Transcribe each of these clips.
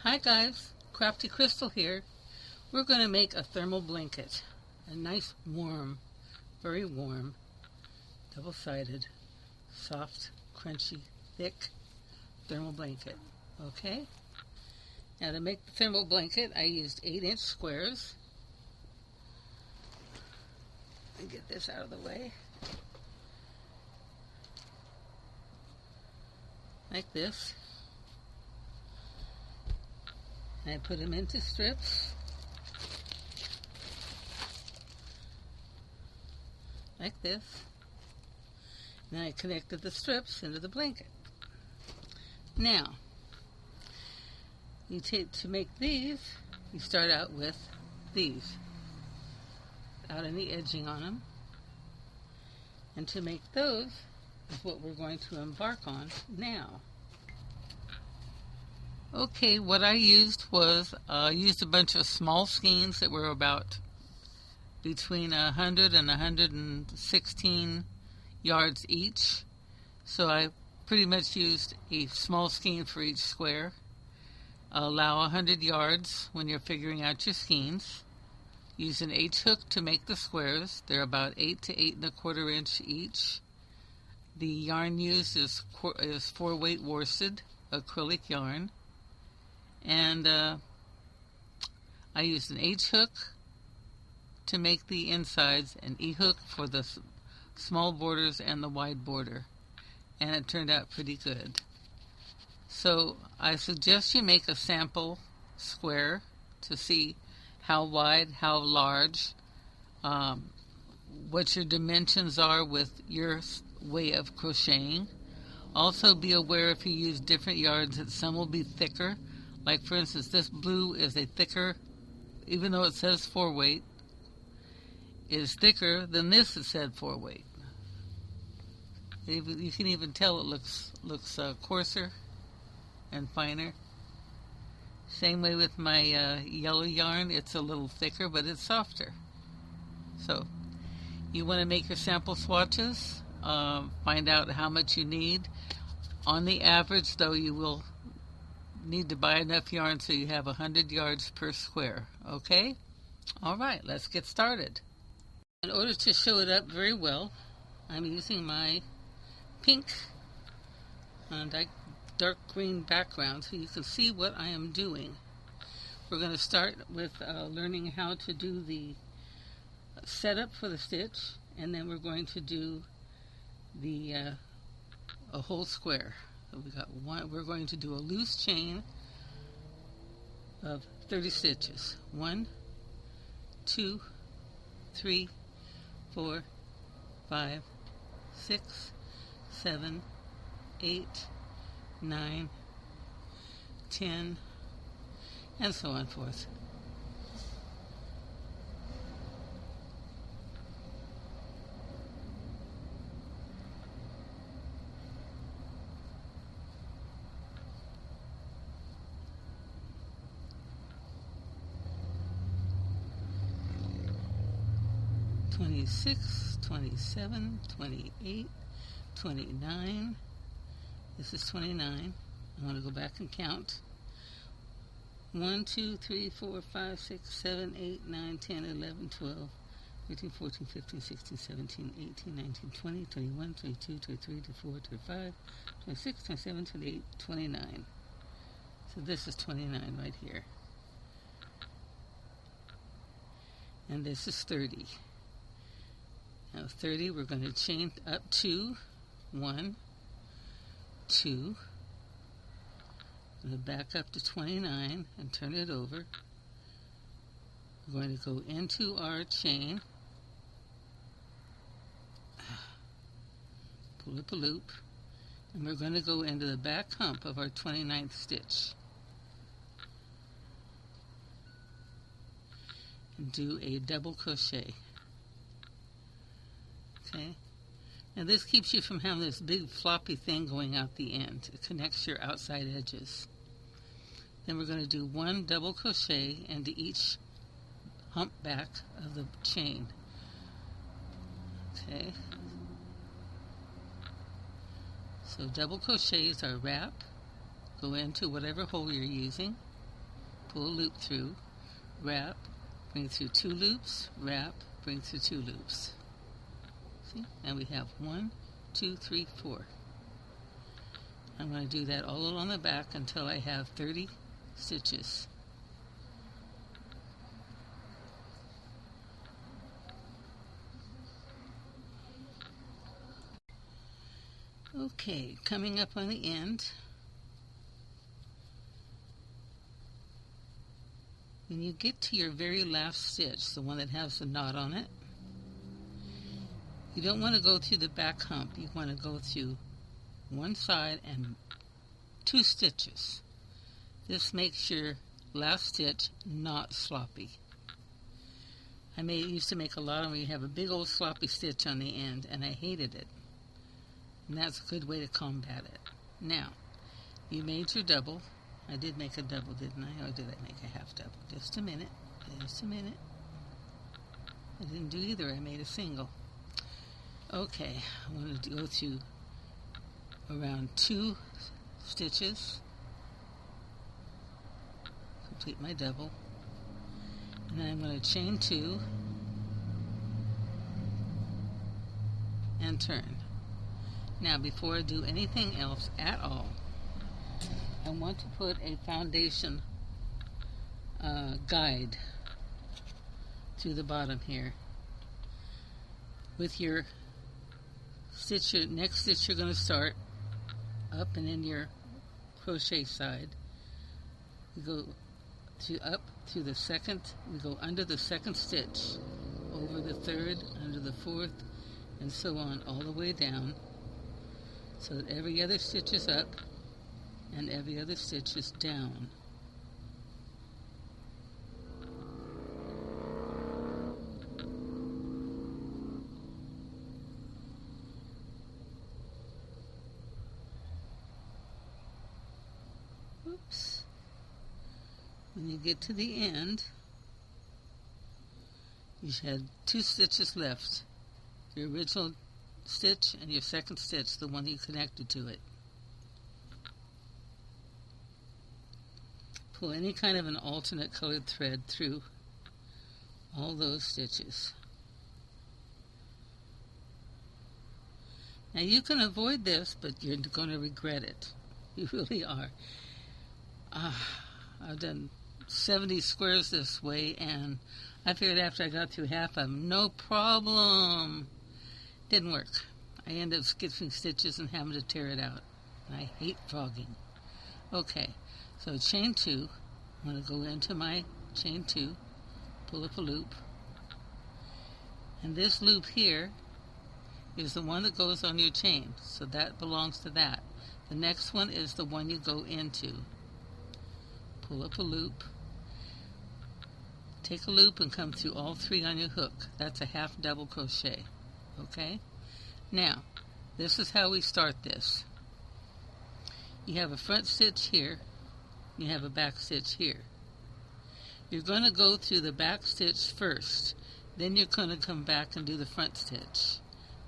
Hi guys, Crafty Crystal here. We're going to make a thermal blanket. A nice warm, very warm, double-sided, soft, crunchy, thick thermal blanket. Okay? Now to make the thermal blanket, I used 8-inch squares. Let me get this out of the way. Like this. I put them into strips, like this. Then I connected the strips into the blanket. Now, to make these, you start out with these, without any edging on them. And to make those is what we're going to embark on now. Okay, what I used was, I used a bunch of small skeins that were about between 100 and 116 yards each. So I pretty much used a small skein for each square. Allow 100 yards when you're figuring out your skeins. Use an H-hook to make the squares. They're about 8 to 8 1/4 inch each. The yarn used is 4-weight worsted acrylic yarn. And I used an H-hook to make the insides, an E-hook for the small borders and the wide border, and it turned out pretty good. So I suggest you make a sample square to see how wide, how large, what your dimensions are with your way of crocheting. Also be aware if you use different yarns that some will be thicker. Like for instance, this blue is a thicker, even though it says 4-weight, is thicker than this that said 4-weight. You can even tell it looks coarser and finer. Same way with my yellow yarn, it's a little thicker, but it's softer. So you want to make your sample swatches, find out how much you need. On the average, though, you will need to buy enough yarn so you have 100 yards per square. Okay? Alright, let's get started. In order to show it up very well, I'm using my pink and dark green background so you can see what I am doing. We're going to start with learning how to do the setup for the stitch, and then we're going to do the a whole square. So we got one. We're going to do a loose chain of 30 stitches. 1, 2, 3, 4, 5, 6, 7, 8, 9, 10, and so on forth. "26, 27, 28, 29. This is 29. I want to go back and count. 1, 2, 3, 4, 5, 6, 7, 8, 9, 10, 11, 12, 13, 14, 15, 16, 17, 18, 19, 20, 21, 22, 23, 24, 25, 26, 27, 28, 29. So this is 29 right here. And this is 30. Now 30, we're going to chain up 2, 1, 2. I'm going to back up to 29 and turn it over. We're going to go into our chain, pull up a loop, and we're going to go into the back hump of our 29th stitch and do a double crochet. Okay, and this keeps you from having this big floppy thing going out the end. It connects your outside edges. Then we're going to do 1 double crochet into each hump back of the chain. Okay, so double crochets are wrap, go into whatever hole you're using, pull a loop through, wrap, bring through 2 loops, wrap, bring through 2 loops. See? And we have 1, 2, 3, 4. I'm going to do that all along the back until I have 30 stitches. Okay, coming up on the end, when you get to your very last stitch, the one that has the knot on it, you don't want to go through the back hump. You want to go through one side and 2 stitches. This makes your last stitch not sloppy. I used to make a lot of them where you have a big old sloppy stitch on the end, and I hated it. And that's a good way to combat it. Now, you made your double. I did make a double, didn't I? Or did I make a half double? Just a minute. Just a minute. I didn't do either. I made a single. Okay, I want to go to around 2 stitches. Complete my double. And then I'm going to chain 2 and turn. Now, before I do anything else at all, I want to put a foundation guide to the bottom here. With your stitch, your next stitch you're going to start up and in your crochet side. We go up to the second, we go under the second stitch, over the third, under the fourth, and so on all the way down, so that every other stitch is up and every other stitch is down. Oops. When you get to the end, you had 2 stitches left. Your original stitch and your second stitch, the one you connected to it. Pull any kind of an alternate colored thread through all those stitches. Now you can avoid this, but you're going to regret it. You really are. I've done 70 squares this way, and I figured after I got through half of them, no problem. Didn't work. I ended up skipping stitches and having to tear it out. And I hate frogging. Okay, so chain 2. I'm going to go into my chain 2, pull up a loop. And this loop here is the one that goes on your chain, so that belongs to that. The next one is the one you go into. Pull up a loop. Take a loop and come through all 3 on your hook. That's a half double crochet. Okay? Now, this is how we start this. You have a front stitch here. You have a back stitch here. You're going to go through the back stitch first. Then you're going to come back and do the front stitch.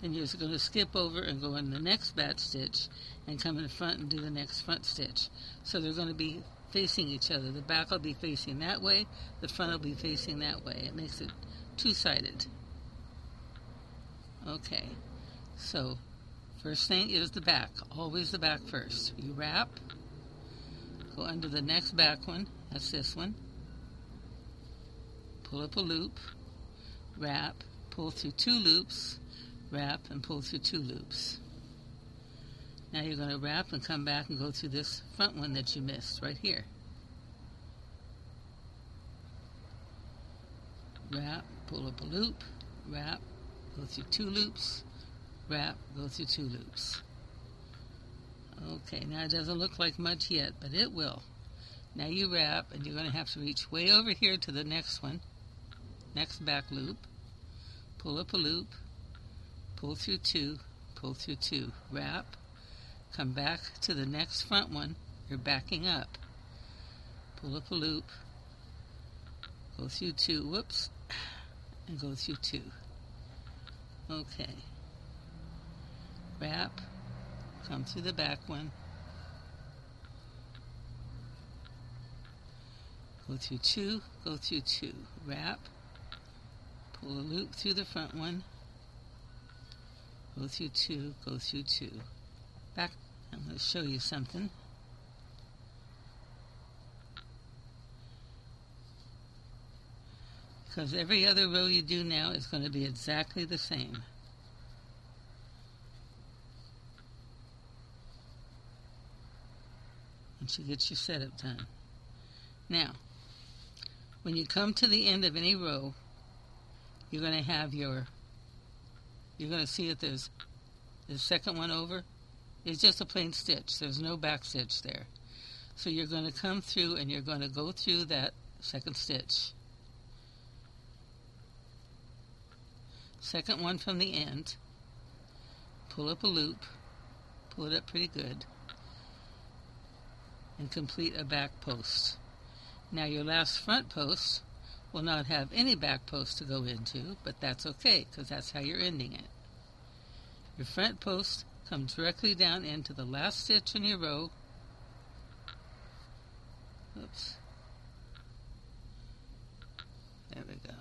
Then you're going to skip over and go in the next back stitch and come in front and do the next front stitch. So they're going to be facing each other. The back will be facing that way. The front will be facing that way. It makes it 2-sided. Okay, so first thing is the back. Always the back first. You wrap, go under the next back one. That's this one. Pull up a loop, wrap, pull through 2 loops, wrap, and pull through 2 loops. Now you're going to wrap and come back and go through this front one that you missed right here. Wrap, pull up a loop, wrap, go through 2 loops, wrap, go through 2 loops. Okay, now it doesn't look like much yet, but it will. Now you wrap, and you're going to have to reach way over here to the next one, next back loop, pull up a loop, pull through 2, pull through 2, wrap, come back to the next front one, you're backing up, pull up a loop, go through 2, whoops, and go through 2. Okay. Wrap, come through the back one, Go through two, go through two, wrap, pull a loop through the front one, go through two, go through two. Back, I'm going to show you something. Because every other row you do now is going to be exactly the same. Once you get your setup done. Now, when you come to the end of any row, you're going to have you're going to see that there's the second one over. It's just a plain stitch. There's no back stitch there. So you're going to come through and you're going to go through that second stitch. Second one from the end. Pull up a loop. Pull it up pretty good. And complete a back post. Now your last front post will not have any back post to go into, but that's okay because that's how you're ending it. Your front post comes directly down into the last stitch in your row. Oops. There we go.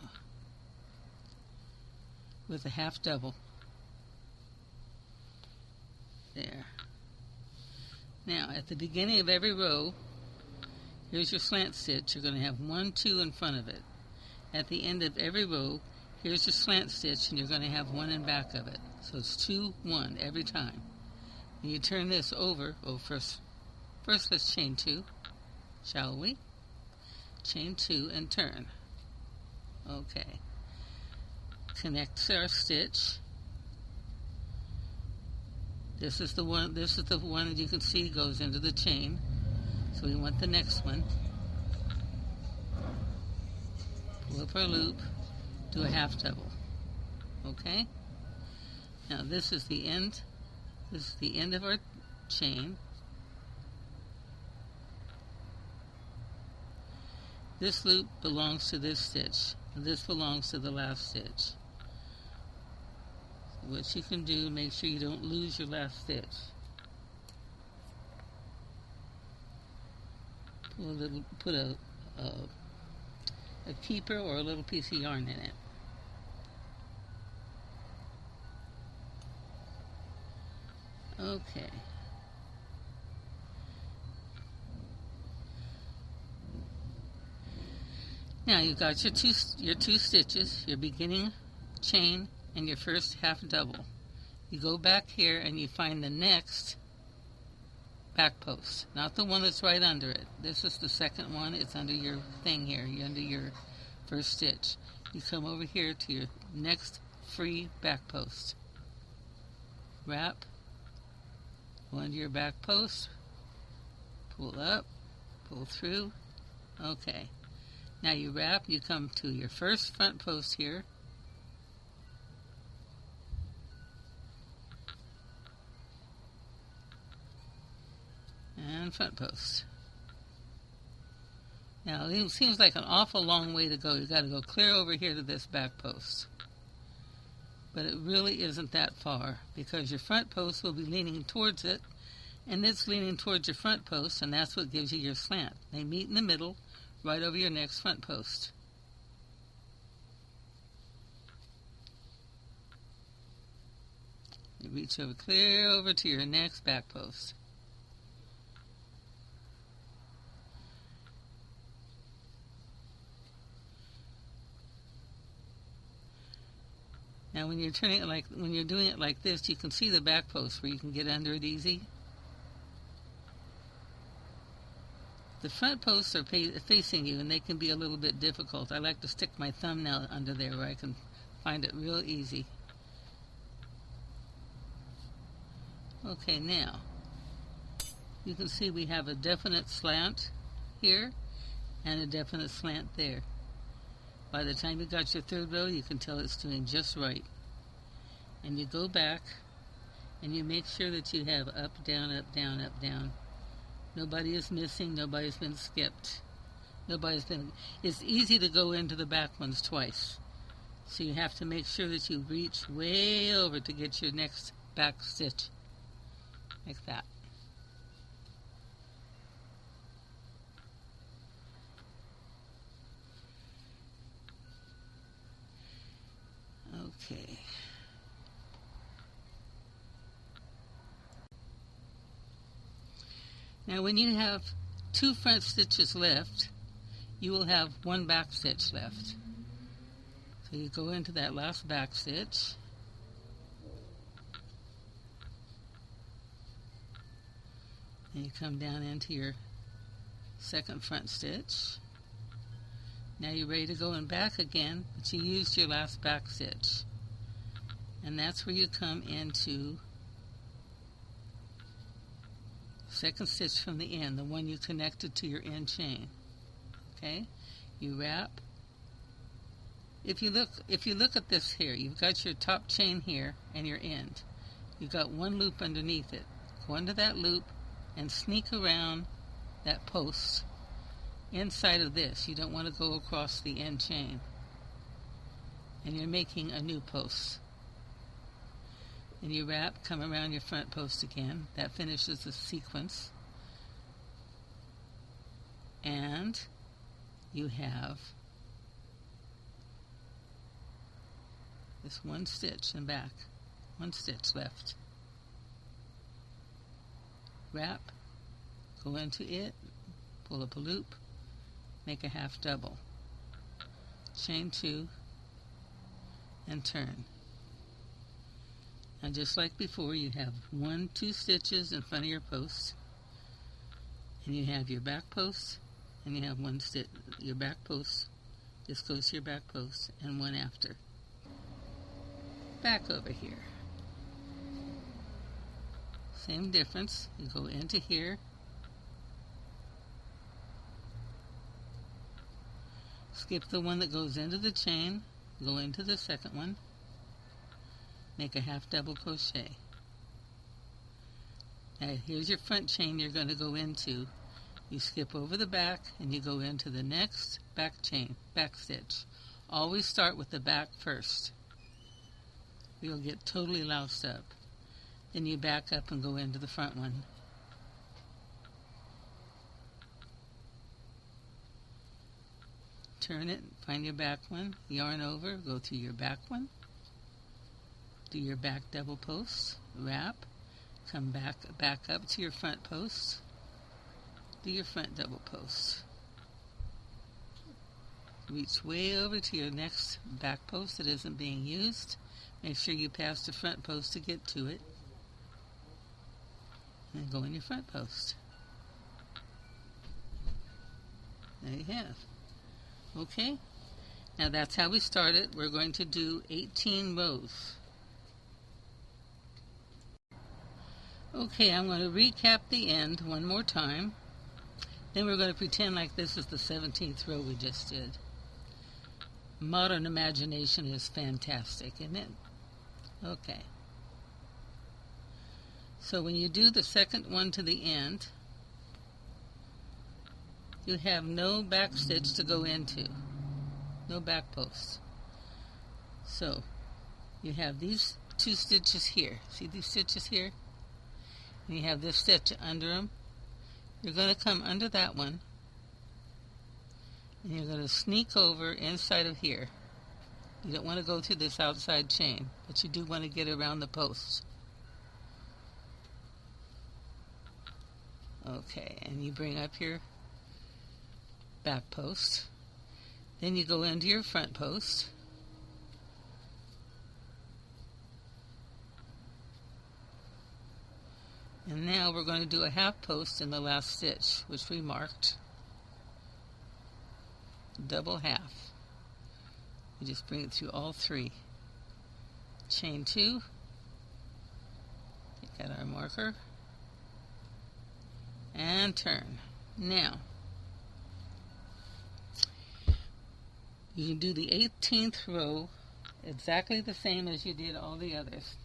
With a half double. There. Now, at the beginning of every row, here's your slant stitch. You're going to have 1, 2 in front of it. At the end of every row, here's your slant stitch, and you're going to have 1 in back of it. So it's 2, 1 every time. When you turn this over, first let's chain 2, shall we? Chain 2 and turn. Okay. Connect our stitch. This is the one that you can see goes into the chain. So we want the next one. Pull up our loop, do a half double. Okay? Now this is the end. This is the end of our chain. This loop belongs to this stitch. And this belongs to the last stitch. What you can do, make sure you don't lose your last stitch. Put a keeper or a little piece of yarn in it. Okay. Now you've got your two stitches, your beginning chain and your first half double. You go back here and you find the next back post, not the one that's right under it. This is the second one. It's under your thing here. You're under your first stitch. You come over here to your next free back post. Wrap, go under your back post, pull up, pull through. Okay. Now you wrap, you come to your first front post here. And front post. Now it seems like an awful long way to go. You've got to go clear over here to this back post. But it really isn't that far because your front post will be leaning towards it and it's leaning towards your front post, and that's what gives you your slant. They meet in the middle right over your next front post. You reach over clear over to your next back post. Now when you're doing it like this, you can see the back post where you can get under it easy. The front posts are facing you and they can be a little bit difficult. I like to stick my thumbnail under there where I can find it real easy. Okay, now you can see we have a definite slant here and a definite slant there. By the time you got your third row, you can tell it's doing just right. And you go back and you make sure that you have up, down, up, down, up, down. Nobody is missing, nobody's been skipped. It's easy to go into the back ones twice. So you have to make sure that you reach way over to get your next back stitch. Like that. Okay. Now when you have 2 front stitches left, you will have 1 back stitch left. So you go into that last back stitch, and you come down into your second front stitch. Now you're ready to go in back again, but you used your last back stitch. And that's where you come into second stitch from the end, the one you connected to your end chain. Okay? You wrap. If you look at this here, you've got your top chain here and your end. You've got 1 loop underneath it. Go into that loop and sneak around that post inside of this. You don't want to go across the end chain. And you're making a new post. And you wrap, come around your front post again. That finishes the sequence. And you have this 1 stitch in back. 1 stitch left. Wrap, go into it, pull up a loop, make a half double, chain 2, and turn. And just like before, you have 2 stitches in front of your post, and you have your back post, and you have 1 stitch. Your back post, this goes to your back post, and 1 after. Back over here. Same difference. You go into here, skip the one that goes into the chain, go into the second one, make a half double crochet. Now here's your front chain you're going to go into. You skip over the back and you go into the next back chain, back stitch. Always start with the back first. You'll get totally loused up. Then you back up and go into the front one. Turn it, find your back one, yarn over, go through your back one, do your back double post, wrap, come back up to your front post, do your front double post. Reach way over to your next back post that isn't being used. Make sure you pass the front post to get to it. And go in your front post. There you have. Okay? Now that's how we started. We're going to do 18 rows. Okay, I'm going to recap the end one more time. Then we're going to pretend like this is the 17th row we just did. Modern imagination is fantastic, isn't it? Okay. So when you do the second one to the end, you have no back stitch to go into, no back post. So you have these 2 stitches here. See these stitches here? And you have this stitch under them. You're going to come under that one, and you're going to sneak over inside of here. You don't want to go through this outside chain, but you do want to get around the posts. Okay, and you bring up your back post. Then you go into your front post. And now we're going to do a half post in the last stitch, which we marked. Double half. We just bring it through all 3. Chain 2. Take out our marker. And turn. Now, you can do the 18th row exactly the same as you did all the others.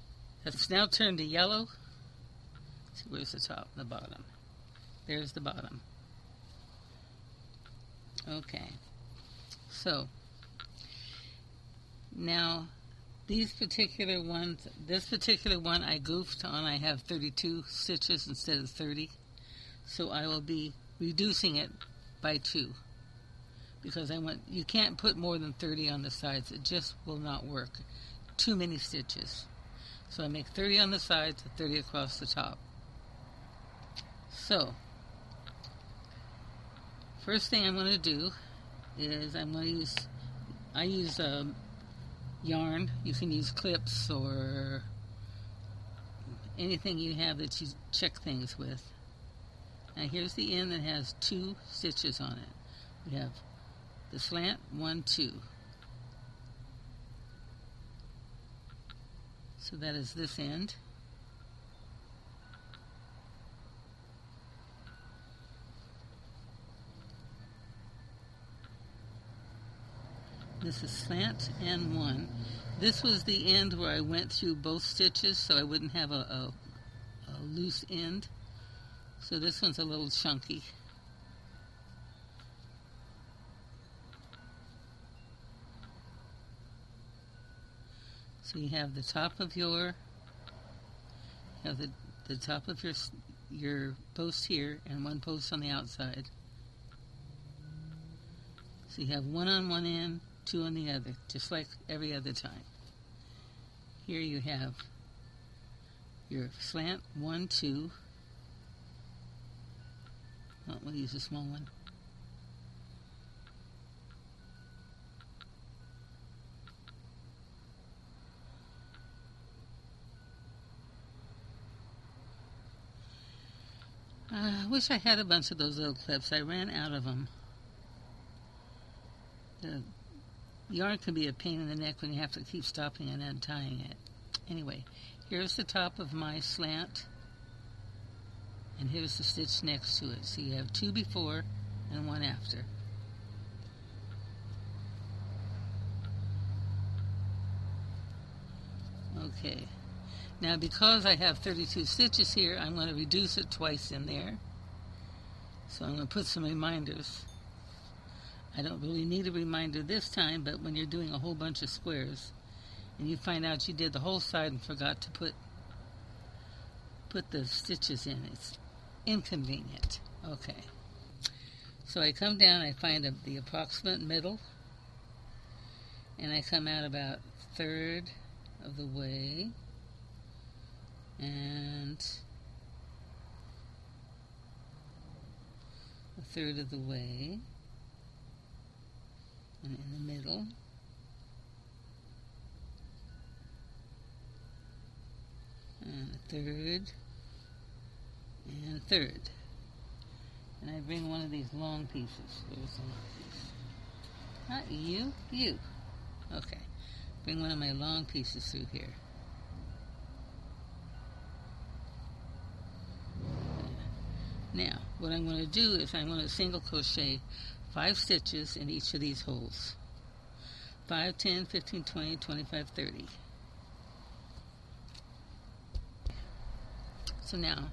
Let's now turn to yellow. See, where's the top and the bottom? There's the bottom. Okay. So, now, these particular ones, this particular one I goofed on. I have 32 stitches instead of 30. So I will be reducing it by 2. Because you can't put more than 30 on the sides. It just will not work. too many stitches. So I make 30 on the sides and 30 across the top. So first thing I'm going to do is I use yarn. You can use clips or anything you have that you check things with. Now here's the end that has 2 stitches on it. We have the slant, 1, 2. So that is this end. This is slant and 1. This was the end where I went through both stitches so I wouldn't have a loose end. So this one's a little chunky. So you have the top of the top of your post here and 1 post on the outside. So you have 1 on one end, 2 on the other, just like every other time. Here you have your slant, 1, 2. Oh, we'll use a small one. I wish I had a bunch of those little clips. I ran out of them. The yarn can be a pain in the neck when you have to keep stopping and untying it. Anyway, here's the top of my slant, and here's the stitch next to it. So you have 2 before and 1 after. Okay. Now because I have 32 stitches here, I'm going to reduce it twice in there. So I'm going to put some reminders. I don't really need a reminder this time, but when you're doing a whole bunch of squares and you find out you did the whole side and forgot to put the stitches in, it's inconvenient. Okay. So I come down, I find the approximate middle, and I come out about 1/3 of the way. And 1/3 of the way, and in the middle, and 1/3, and 1/3. And I bring one of these long pieces. Where's the long piece? Not you, you. Okay. Bring one of my long pieces through here. Now, what I'm going to do is I'm going to single crochet 5 stitches in each of these holes. 5, 10, 15, 20, 25, 30. So now,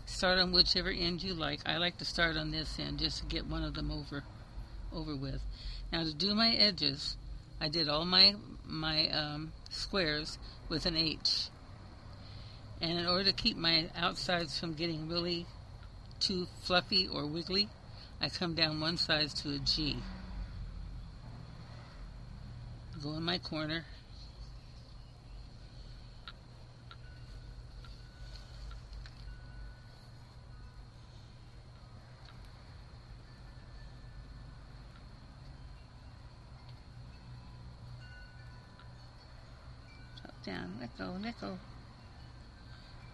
start on whichever end you like. I like to start on this end just to get one of them over with. Now to do my edges, I did all my squares with an H. And in order to keep my outsides from getting really too fluffy or wiggly, I come down one side to a G. Go in my corner. Drop down, let go, let go.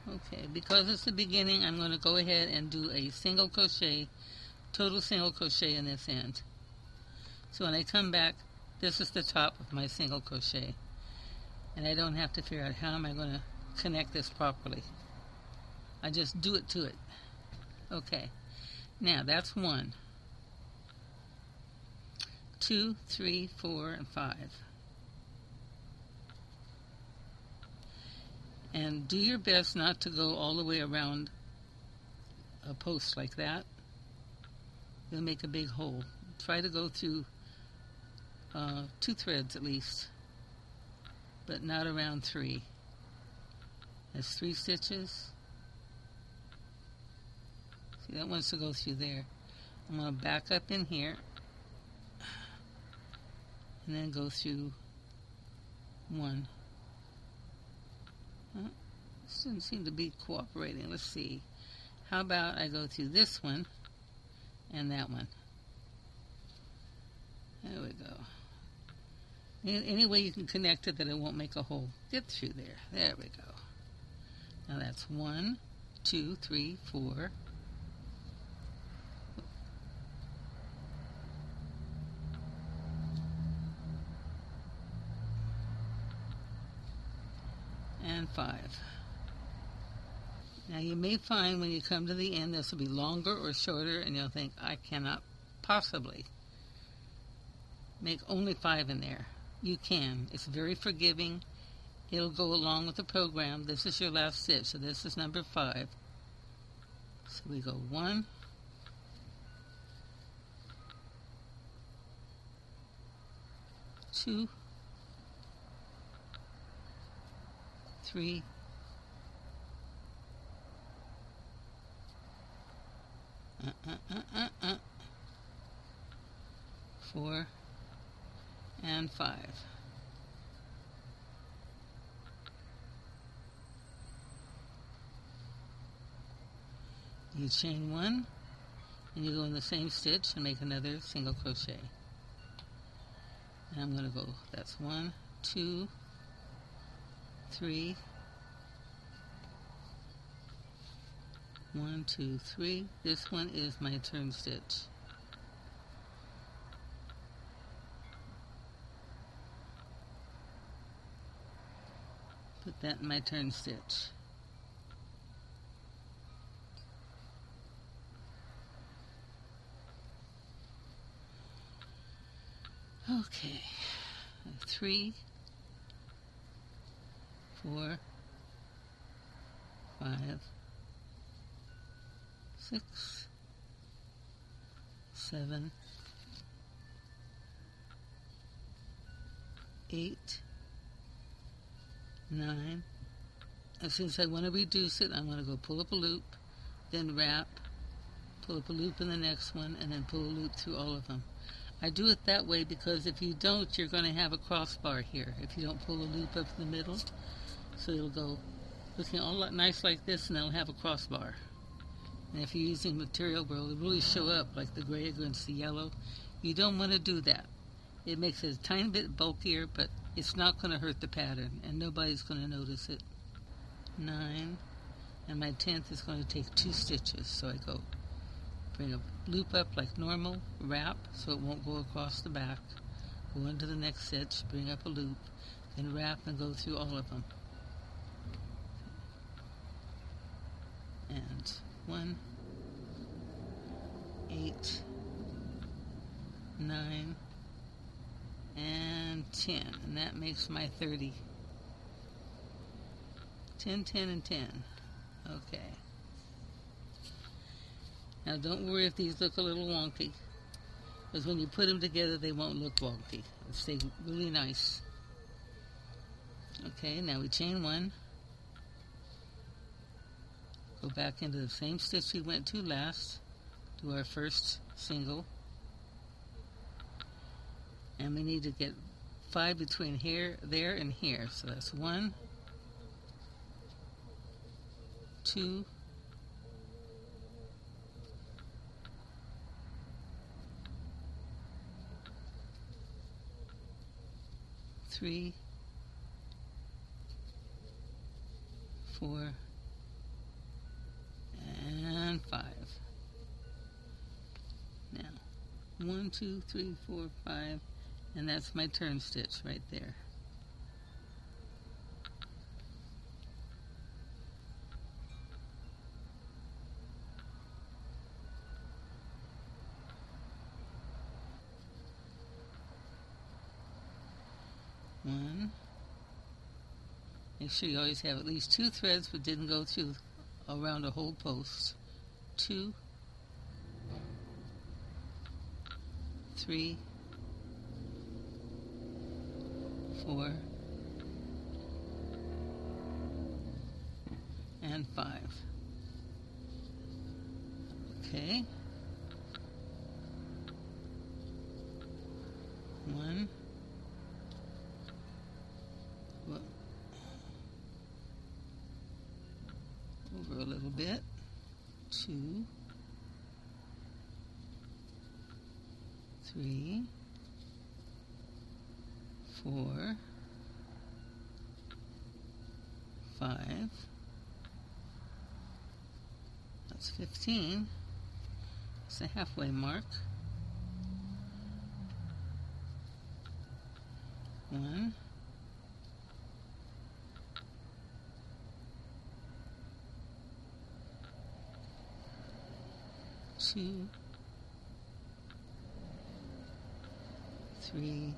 Okay, because it's the beginning, I'm going to go ahead and do a single crochet, total single crochet in this end. So when I come back, this is the top of my single crochet. And I don't have to figure out how am I going to connect this properly. I just do it to it. Okay, now that's 1, 2, 3, 4, and 5. And do your best not to go all the way around a post like that. You'll make a big hole. Try to go through 2 threads at least, but not around 3. That's 3 stitches. See, that wants to go through there. I'm going to back up in here and then go through 1. This doesn't seem to be cooperating. Let's see. How about I go to this one and that one? There we go. Any way you can connect it that it won't make a hole. Get through there. There we go. Now that's 1, 2, 3, 4. And 5. Now you may find when you come to the end this will be longer or shorter, and you'll think, I cannot possibly make only 5 in there. You can. It's very forgiving. It'll go along with the program. This is your last stitch, so this is number 5. So we go 1, 2, 3, 4, and 5. You chain 1, and you go in the same stitch and make another single crochet. And I'm going to go, that's 1, 2, 3, 1, 2, 3. This one is my turn stitch. Put that in my turn stitch. Okay, 3, 4, 5, 6, 7, 8, 9. As soon as I want to reduce it, I'm going to go pull up a loop, then wrap, pull up a loop in the next one, and then pull a loop through all of them. I do it that way because if you don't, you're going to have a crossbar here if you don't pull a loop up in the middle. So it'll go looking all nice like this, and it'll have a crossbar. And if you're using material where it'll really show up like the gray against the yellow, you don't want to do that. It makes it a tiny bit bulkier, but it's not going to hurt the pattern, and nobody's going to notice it. 9, and my 10th is going to take 2 stitches. So I go bring a loop up like normal, wrap so it won't go across the back, go into the next stitch, bring up a loop, then wrap and go through all of them. And 1, 8, 9, and 10, and that makes my 30. 10, 10, and 10. Okay. Now don't worry if these look a little wonky, because when you put them together they won't look wonky. They'll stay really nice. Okay, now we chain 1, go back into the same stitch we went to last, do our first single, and we need to get 5 between here, there, and here. So that's 1, 2, 3, 4, and 5. Now, 1, 2, 3, 4, 5, and that's my turn stitch right there. One. Make sure you always have at least 2 threads but didn't go through around a whole post. 2, 3, 4, and 5. Okay. 1, 2, 3, 4, 5. That's 15. It's the halfway mark. 1, 2, 3,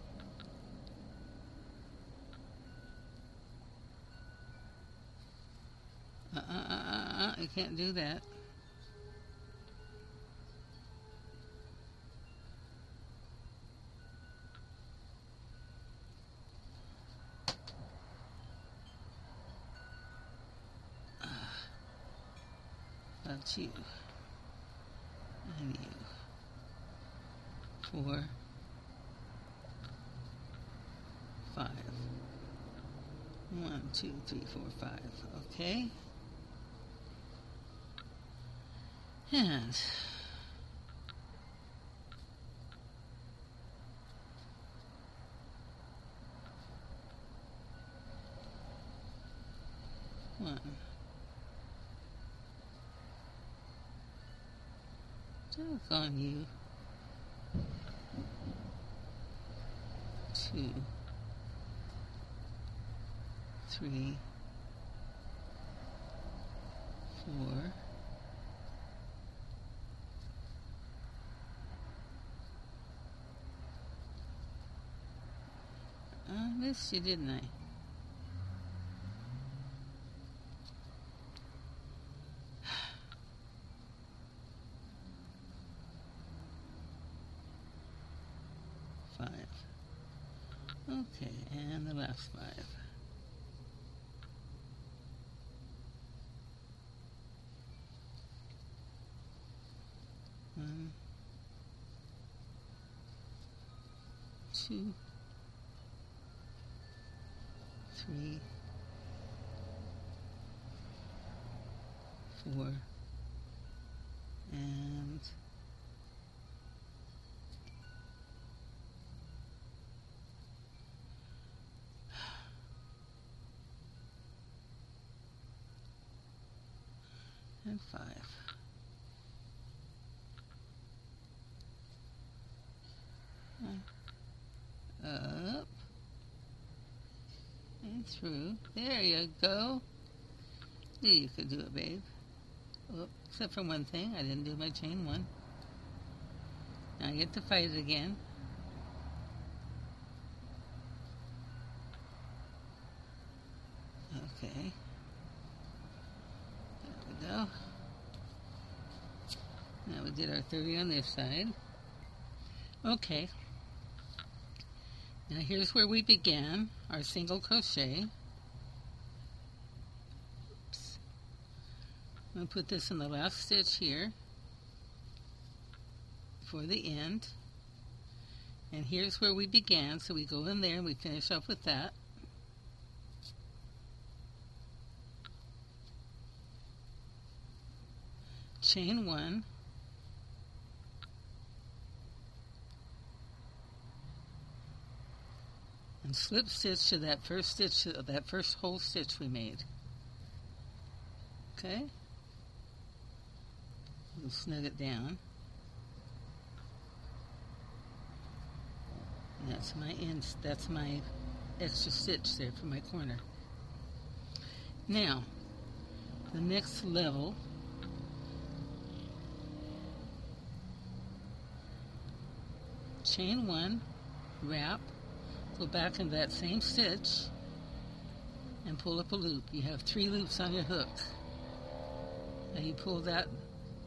4. You can't do that. About you and you. 4, 5. 1, 2, 3, 4, 5. Okay. And one. Look on you. 2, 3, 4. I missed you, didn't I? Okay, and the last 5. 1, 2, 3, 4, and 5. Up and through. There you go. You could do it, babe. Oh, except for one thing, I didn't do my chain 1. Now I get to fight it again. Okay. There we go. Now we did our 30 on this side. Okay. Now here's where we began our single crochet. Oops. I'm going to put this in the last stitch here for the end. And here's where we began, so we go in there and we finish up with that. Chain 1. And slip stitch to that first stitch, that first whole stitch we made. Okay? We'll snug it down. And that's my end, that's my extra stitch there for my corner. Now, the next level, chain 1, wrap, go back in that same stitch and pull up a loop. You have 3 loops on your hook. Now you pull that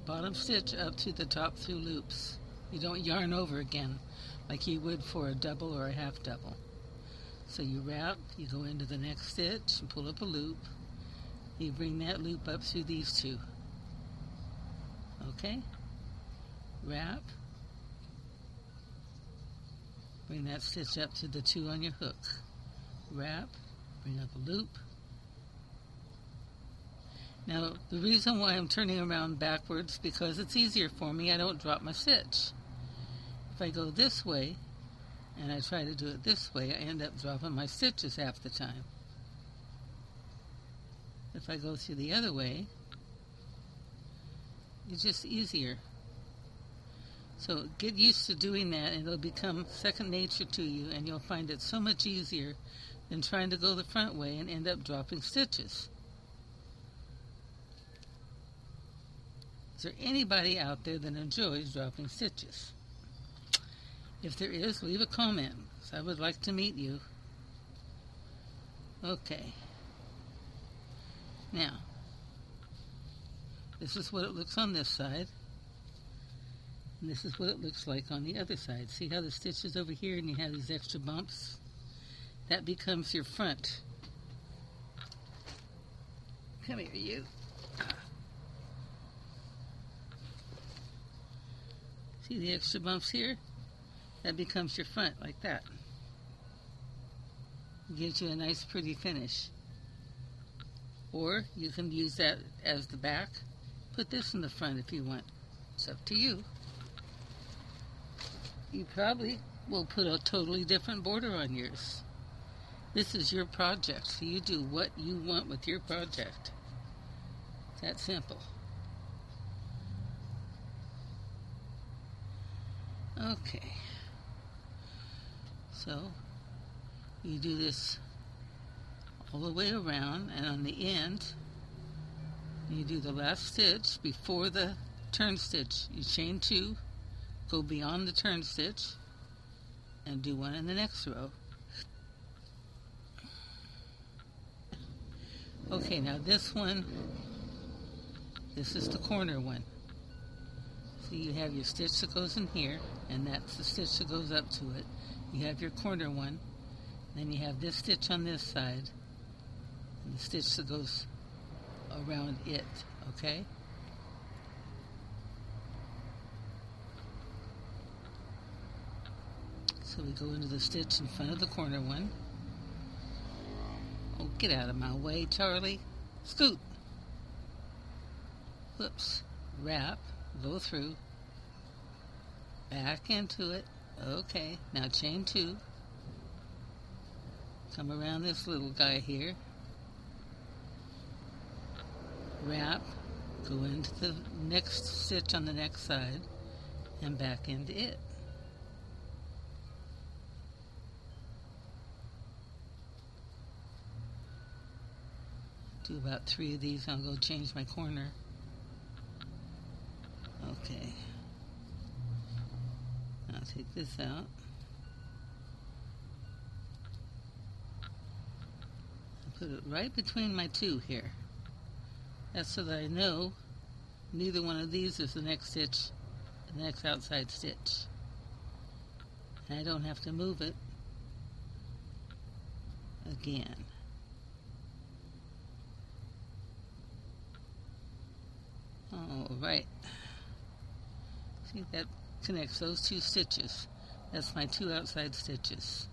bottom stitch up to the top 2 loops. You don't yarn over again like you would for a double or a half double. So you wrap, you go into the next stitch and pull up a loop. You bring that loop up through these 2. Okay? Wrap. Bring that stitch up to the 2 on your hook. Wrap, bring up a loop, Now, the reason why I'm turning around backwards, because it's easier for me. I don't drop my stitch. If I go this way, and I try to do it this way, I end up dropping my stitches half the time. If I go through the other way, it's just easier. So get used to doing that, and it'll become second nature to you, and you'll find it so much easier than trying to go the front way and end up dropping stitches. Is there anybody out there that enjoys dropping stitches? If there is, leave a comment, because I would like to meet you. Okay. Now, this is what it looks on this side. And this is what it looks like on the other side. See how the stitch is over here and you have these extra bumps? That becomes your front. Come here, you. See the extra bumps here? That becomes your front, like that. It gives you a nice pretty finish. Or you can use that as the back. Put this in the front if you want. It's up to you. You probably will put a totally different border on yours. This is your project, so you do what you want with your project. It's that simple. Okay. So, you do this all the way around, and on the end, you do the last stitch before the turn stitch. You chain 2, go beyond the turn stitch, and do 1 in the next row. Okay, now this one, this is the corner one. So you have your stitch that goes in here, and that's the stitch that goes up to it. You have your corner one, then you have this stitch on this side, and the stitch that goes around it, okay? So we go into the stitch in front of the corner one. Oh, get out of my way, Charlie. Scoot. Whoops. Wrap. Go through. Back into it. Okay. Now chain 2. Come around this little guy here. Wrap. Go into the next stitch on the next side. And back into it. Do about 3 of these. I'll go change my corner. Okay. I'll take this out. I'll put it right between my 2 here. That's so that I know neither one of these is the next stitch, the next outside stitch. And I don't have to move it again. All right. See, that connects those 2 stitches. That's my 2 outside stitches.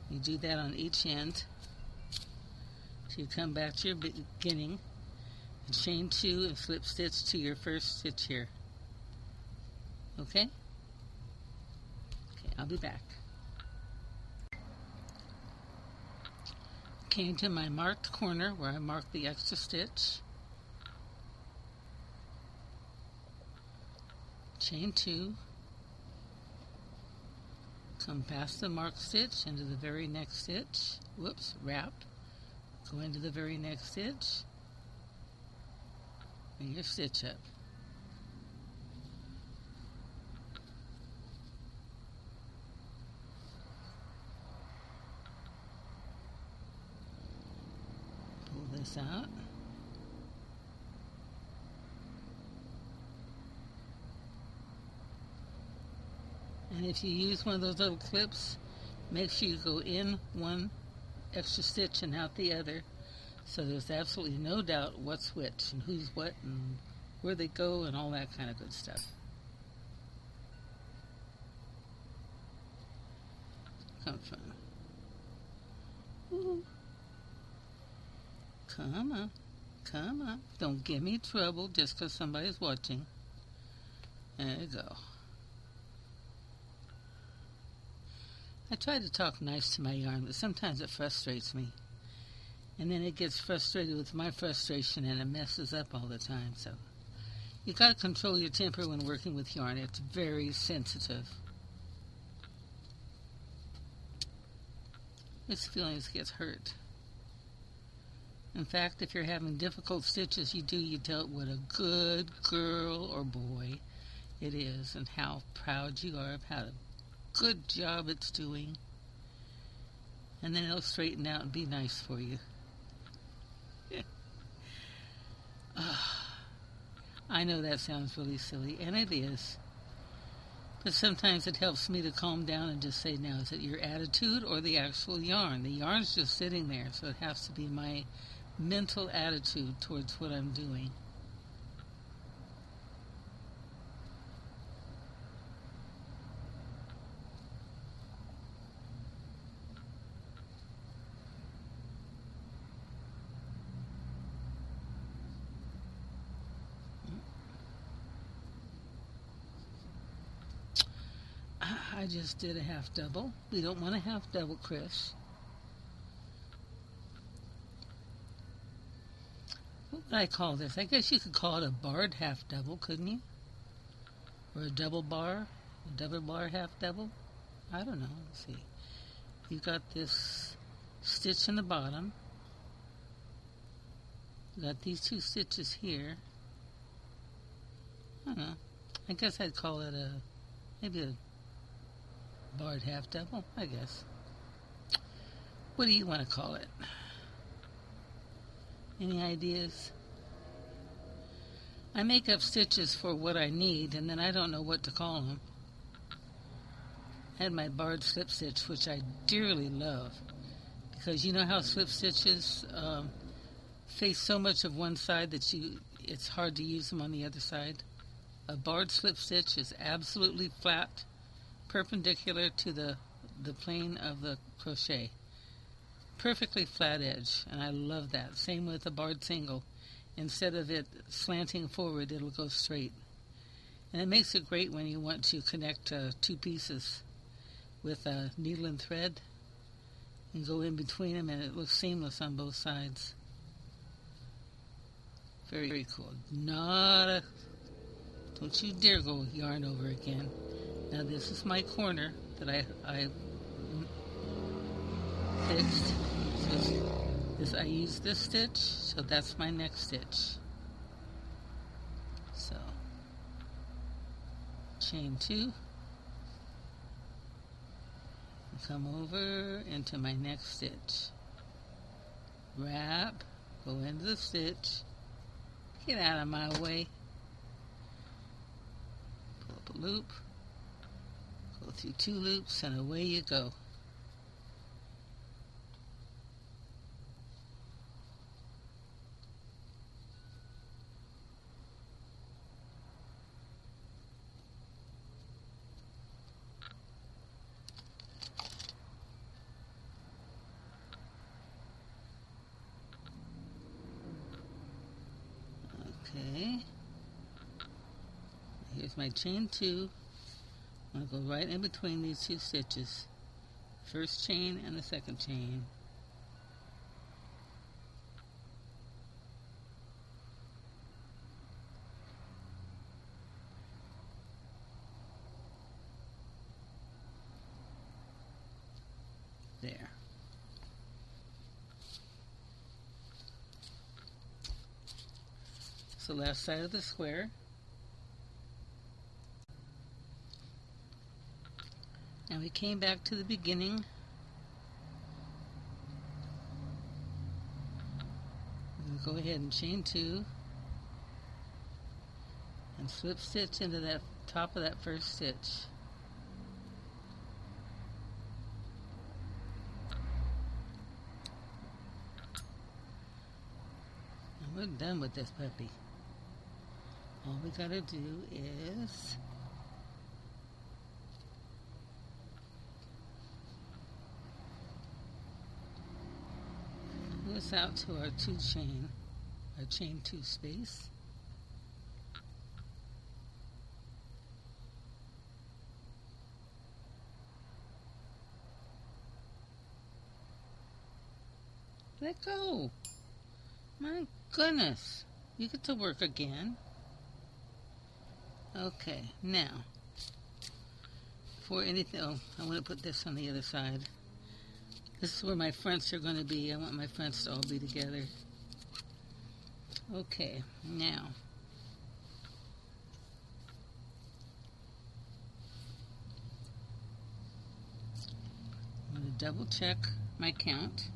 You do that on each end. So you come back to your beginning and chain 2 and slip stitch to your first stitch here. Okay? Okay, I'll be back. Came to my marked corner where I marked the extra stitch. Chain 2, come past the marked stitch into the very next stitch, whoops, wrap, go into the very next stitch, bring your stitch up. Pull this out. And if you use one of those little clips, make sure you go in one extra stitch and out the other, so there's absolutely no doubt what's which and who's what and where they go and all that kind of good stuff. Come on. Come on. Don't give me trouble just because somebody's watching. There you go. I try to talk nice to my yarn, but sometimes it frustrates me. And then it gets frustrated with my frustration and it messes up all the time. So you got to control your temper when working with yarn. It's very sensitive. Its feelings gets hurt. In fact, if you're having difficult stitches, you tell it what a good girl or boy it is and how proud you are of how good job it's doing. And then it'll straighten out and be nice for you. I know that sounds really silly, and it is. But sometimes it helps me to calm down and just say, now, is it your attitude or the actual yarn? The yarn's just sitting there, so it has to be my mental attitude towards what I'm doing. I just did a half double. We don't want a half double, Chris. What would I call this? I guess you could call it a barred half double, couldn't you? Or a double bar half double? I don't know. Let's see. You've got this stitch in the bottom. You've got these two stitches here. I don't know. I guess I'd call it maybe a barred half double, I guess. What do you want to call it? Any ideas? I make up stitches for what I need, and then I don't know what to call them. I had my barred slip stitch, which I dearly love, because you know how slip stitches face so much of one side that it's hard to use them on the other side. A barred slip stitch is absolutely flat, perpendicular to the plane of the crochet. Perfectly flat edge, and I love that. Same with a barred single. Instead of it slanting forward, it'll go straight. And it makes it great when you want to connect two pieces with a needle and thread and go in between them, and it looks seamless on both sides. Very, very cool. Don't you dare go yarn over again. Now this is my corner that I fixed. So I use this stitch, so that's my next stitch. So chain 2, come over into my next stitch. Wrap, go into the stitch, get out of my way, pull up a loop, go through 2 loops, and away you go. Okay, here's my chain 2. I'm going to go right in between these 2 stitches. First chain and the second chain. There. The left side of the square, and we came back to the beginning. We'll go ahead and chain 2 and slip stitch into that top of that first stitch. And we're done with this puppy. All we gotta do is us out to our chain 2 space. Let go. My goodness. You get to work again. Okay, now, for anything, I want to put this on the other side. This is where my fronts are going to be. I want my fronts to all be together. Okay, now, I'm going to double check my count.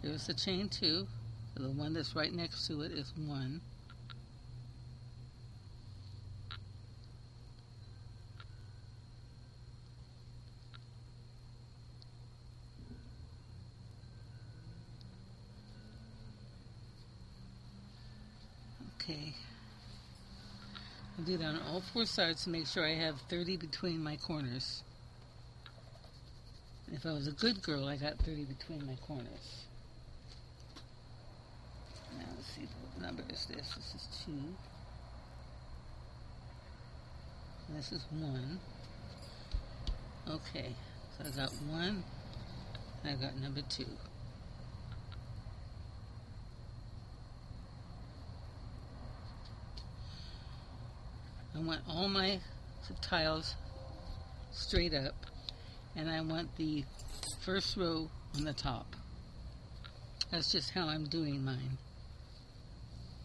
There's the chain 2. So the one that's right next to it is 1. Okay. I'll do that on all 4 sides to make sure I have 30 between my corners. If I was a good girl, I got 30 between my corners. Now let's see, what number is this? This is 2. And this is 1. Okay, so I got 1, and I got number 2. I want all my tiles straight up, and I want the first row on the top. That's just how I'm doing mine.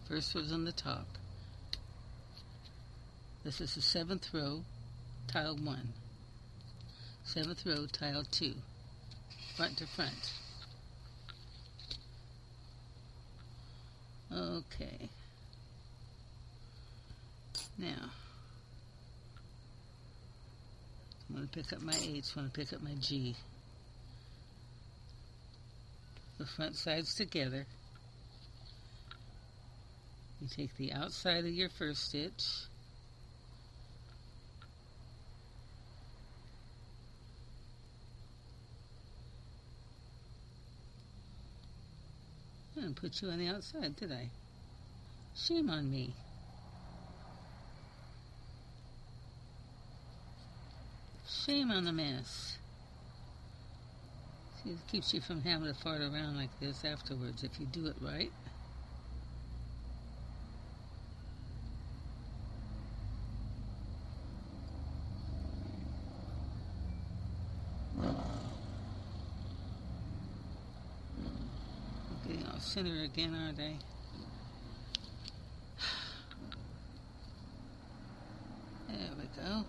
First row's on the top. This is the 7th row, tile 1. 7th row, tile 2. Front to front. Okay. Now, I'm going to pick up my H, I'm going to pick up my G. The front sides together. You take the outside of your first stitch, I didn't put you on the outside, did I? Shame on me. Shame on the mess. See, it keeps you from having to fart around like this afterwards if you do it right. Getting off center again, aren't they? There we go.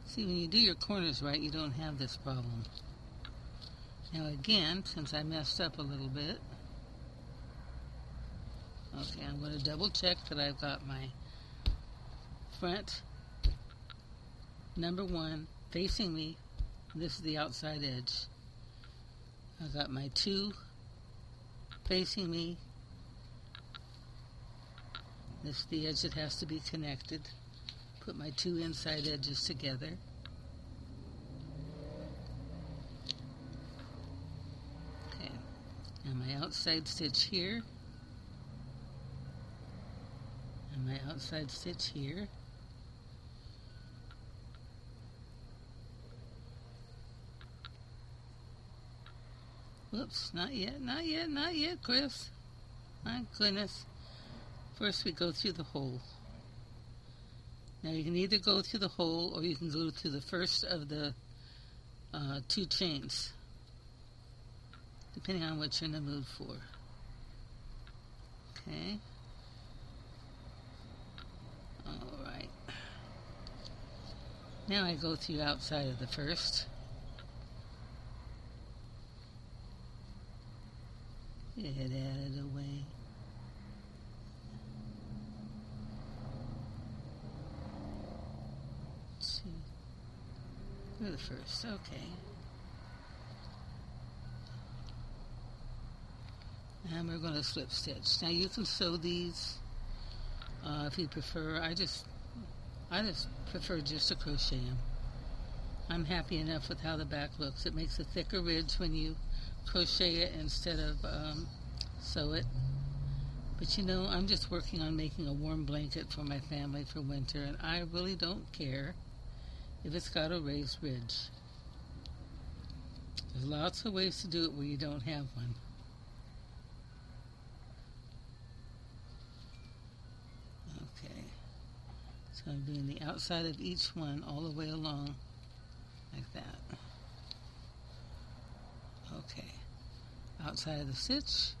See, when you do your corners right, you don't have this problem. Now again, since I messed up a little bit, okay, I'm going to double check that I've got my front number 1 facing me. This is the outside edge. I've got my 2 facing me. This is the edge that has to be connected. Put my 2 inside edges together. Okay, and my outside stitch here, and my outside stitch here. Whoops, not yet, not yet, not yet, Chris. My goodness. First we go through the hole. Now you can either go through the hole or you can go through the first of the 2 chains, depending on what you're in the mood for. Okay. Alright. Now I go through outside of the first. Get out of the way. Let's see. Go to the first, okay. And we're going to slip stitch. Now you can sew these if you prefer. I just prefer just to crochet them. I'm happy enough with how the back looks. It makes a thicker ridge when you crochet it instead of sew it. But you know, I'm just working on making a warm blanket for my family for winter, and I really don't care if it's got a raised ridge. There's lots of ways to do it where you don't have one. Okay, so I'm doing the outside of each one all the way along like that. Okay, outside of the stitch,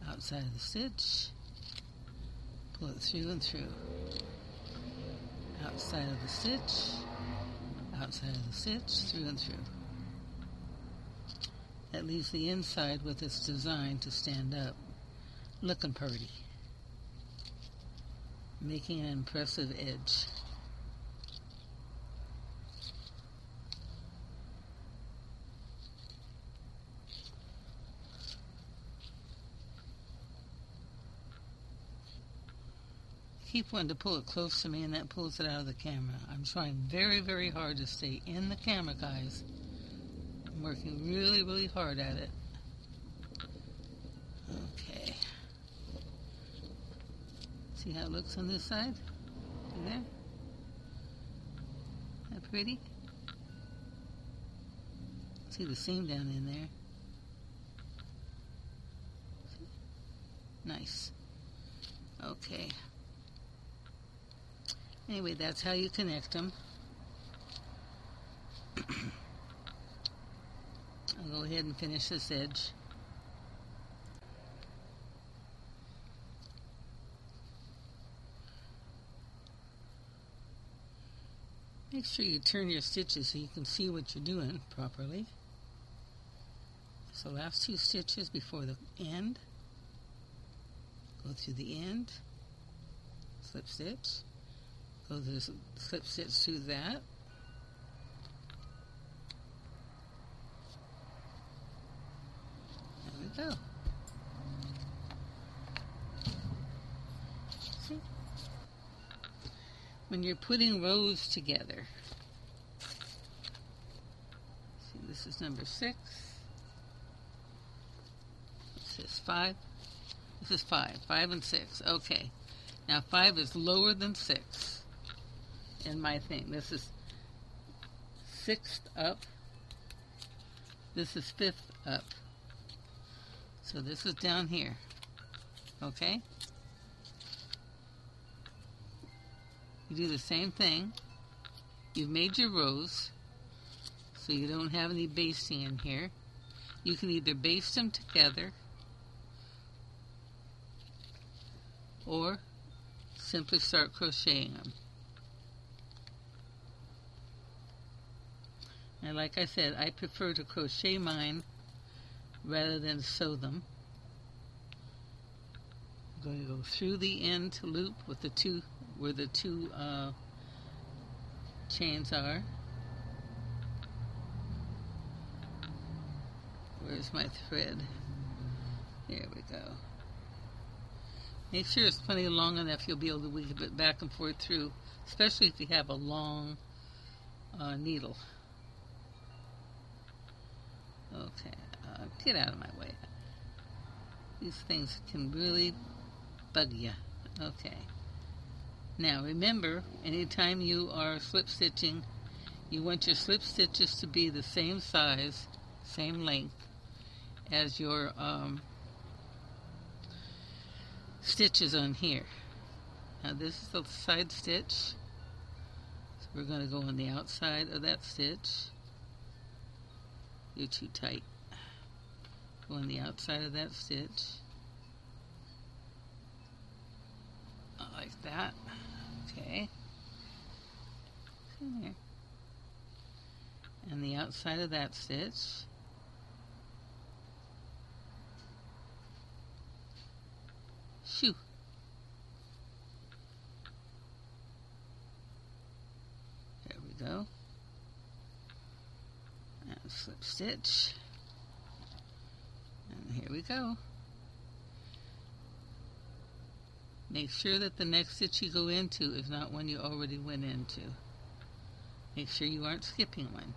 outside of the stitch, pull it through and through, outside of the stitch, outside of the stitch, through and through. That leaves the inside with its design to stand up, looking pretty, making an impressive edge. Keep wanting to pull it close to me, and that pulls it out of the camera. I'm trying very, very hard to stay in the camera, guys. I'm working really, really hard at it. Okay. See how it looks on this side? See there? Isn't that pretty? See the seam down in there? See? Nice. Okay. Anyway, that's how you connect them. I'll go ahead and finish this edge. Make sure you turn your stitches so you can see what you're doing properly. So last two stitches before the end. Go through the end. Slip stitch. Go to the slip stitch through that. There we go. See? When you're putting rows together, see, this is number 6. This is 5. This is 5. 5 and 6. Okay. Now 5 is lower than 6. In my thing, this is 6th up, this is 5th up, so this is down here. Okay, you do the same thing. You've made your rows so you don't have any basting in here. You can either baste them together or simply start crocheting them. And like I said, I prefer to crochet mine rather than sew them. I'm going to go through the end loop with the two, where the two chains are. Where's my thread? There we go. Make sure it's plenty long enough you'll be able to weave it back and forth through, especially if you have a long needle. Okay, get out of my way. These things can really bug you. Okay. Now remember, anytime you are slip stitching, you want your slip stitches to be the same size, same length as your stitches on here. Now this is the side stitch, so we're going to go on the outside of that stitch. You're too tight. Go on the outside of that stitch. Like that. Okay. In there. And the outside of that stitch. Shoo. There we go. And slip stitch. And here we go. Make sure that the next stitch you go into is not one you already went into. Make sure you aren't skipping one.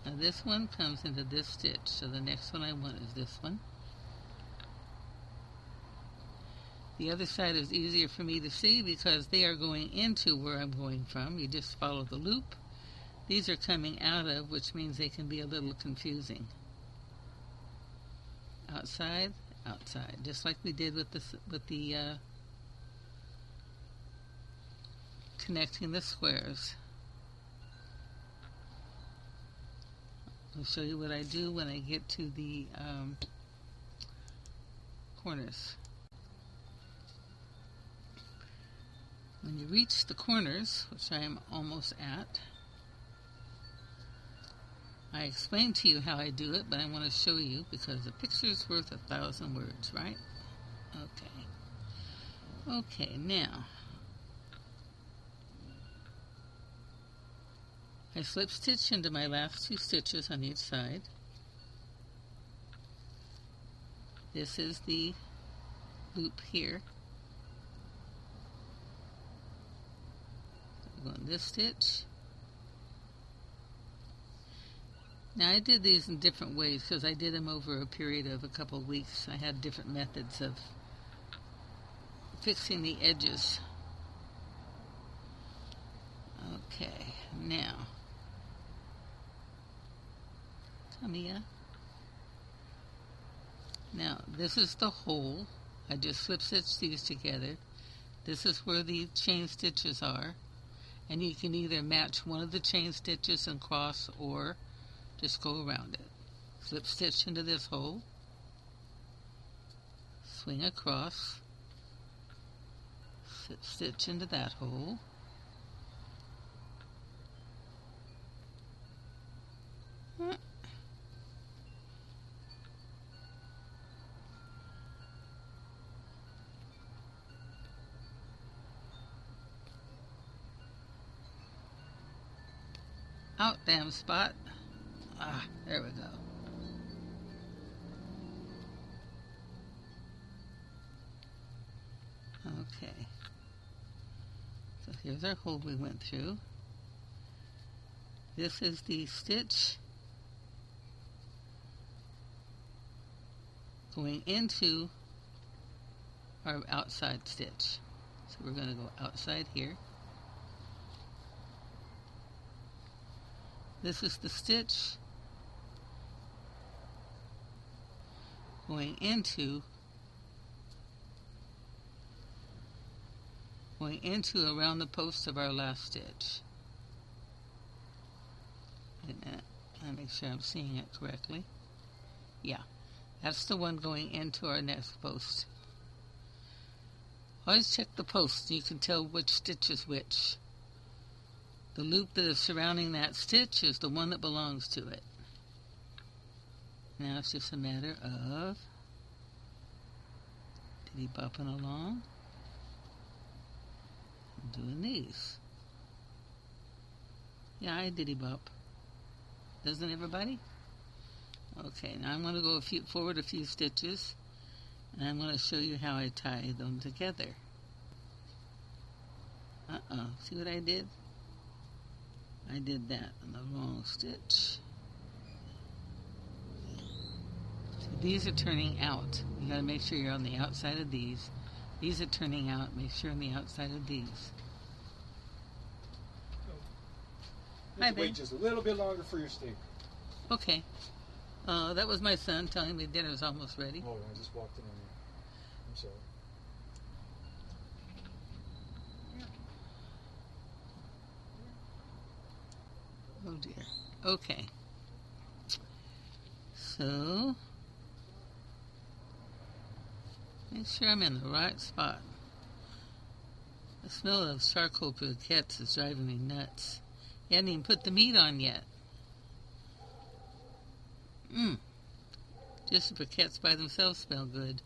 Now this one comes into this stitch, so the next one I want is this one. The other side is easier for me to see because they are going into where I'm going from. You just follow the loop. These are coming out of, which means they can be a little confusing. Outside, outside, just like we did with the connecting the squares. I'll show you what I do when I get to the corners. When you reach the corners, which I am almost at, I explained to you how I do it, but I want to show you because a picture's worth 1,000 words, right? Okay. Okay, now I slip stitch into my last 2 stitches on each side. This is the loop here. Go in this stitch. Now I did these in different ways because I did them over a period of a couple of weeks. I had different methods of fixing the edges. Okay, now Tamia. Now this is the hole. I just slip stitch these together. This is where the chain stitches are, and you can either match one of the chain stitches and cross or just go around it. Slip stitch into this hole, swing across, slip stitch into that hole, out, damn spot. Ah, there we go. Okay. So here's our hole we went through. This is the stitch going into our outside stitch. So we're going to go outside here. This is the stitch going into around the post of our last stitch. Wait a minute, I'll make sure I'm seeing it correctly. Yeah, that's the one going into our next post. Always check the post, you can tell which stitch is which. The loop that is surrounding that stitch is the one that belongs to it. Now it's just a matter of diddy-bopping along and doing these. Yeah, I diddy-bop. Doesn't everybody? Okay, now I'm going to go forward a few stitches, and I'm going to show you how I tie them together. See what I did? I did that on the wrong stitch. So these are turning out. You got to make sure you're on the outside of these. These are turning out. Make sure on the outside of these. Hi, babe. Wait just a little bit longer for your steak. Okay. That was my son telling me dinner's almost ready. Oh, I just walked in on you. I'm sorry. Oh dear. Okay. So, make sure I'm in the right spot. The smell of charcoal briquettes is driving me nuts. You hadn't even put the meat on yet. Just the briquettes by themselves smell good.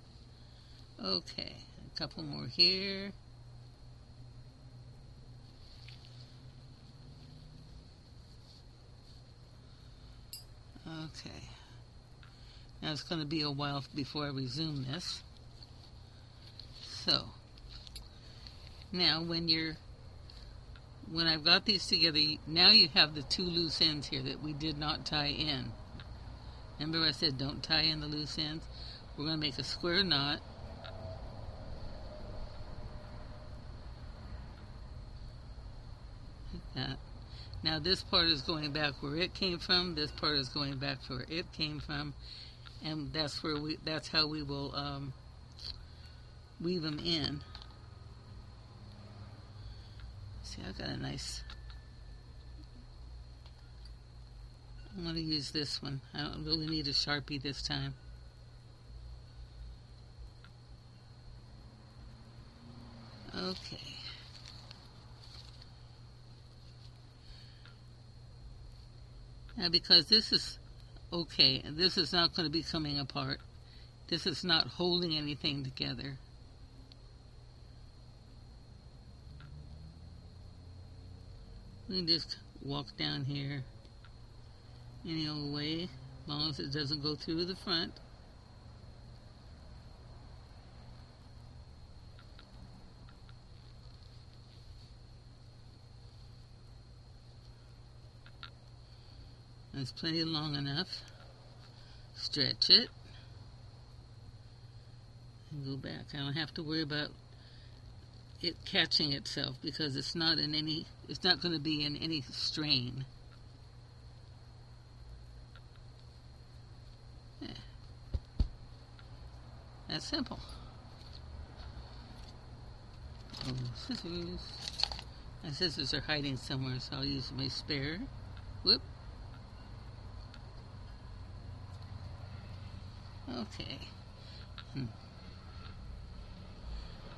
Okay, a couple more here. Okay. Now it's going to be a while before I resume this. So, now when you're when I've got these together, now you have the two loose ends here that we did not tie in. Remember I said don't tie in the loose ends? We're going to make a square knot. Like that. Now this part is going back where it came from. This part is going back to where it came from, and that's how we will weave them in. See, I got a nice. I'm going to use this one. I don't really need a Sharpie this time. Okay. Now, because this is okay, and this is not going to be coming apart. This is not holding anything together. We can just walk down here any old way, as long as it doesn't go through the front. It's plenty long enough. Stretch it and go back. I don't have to worry about it catching itself because it's not going to be in any strain. Yeah. That's simple. Oh, scissors. My scissors are hiding somewhere, so I'll use my spare. Whoop. Okay.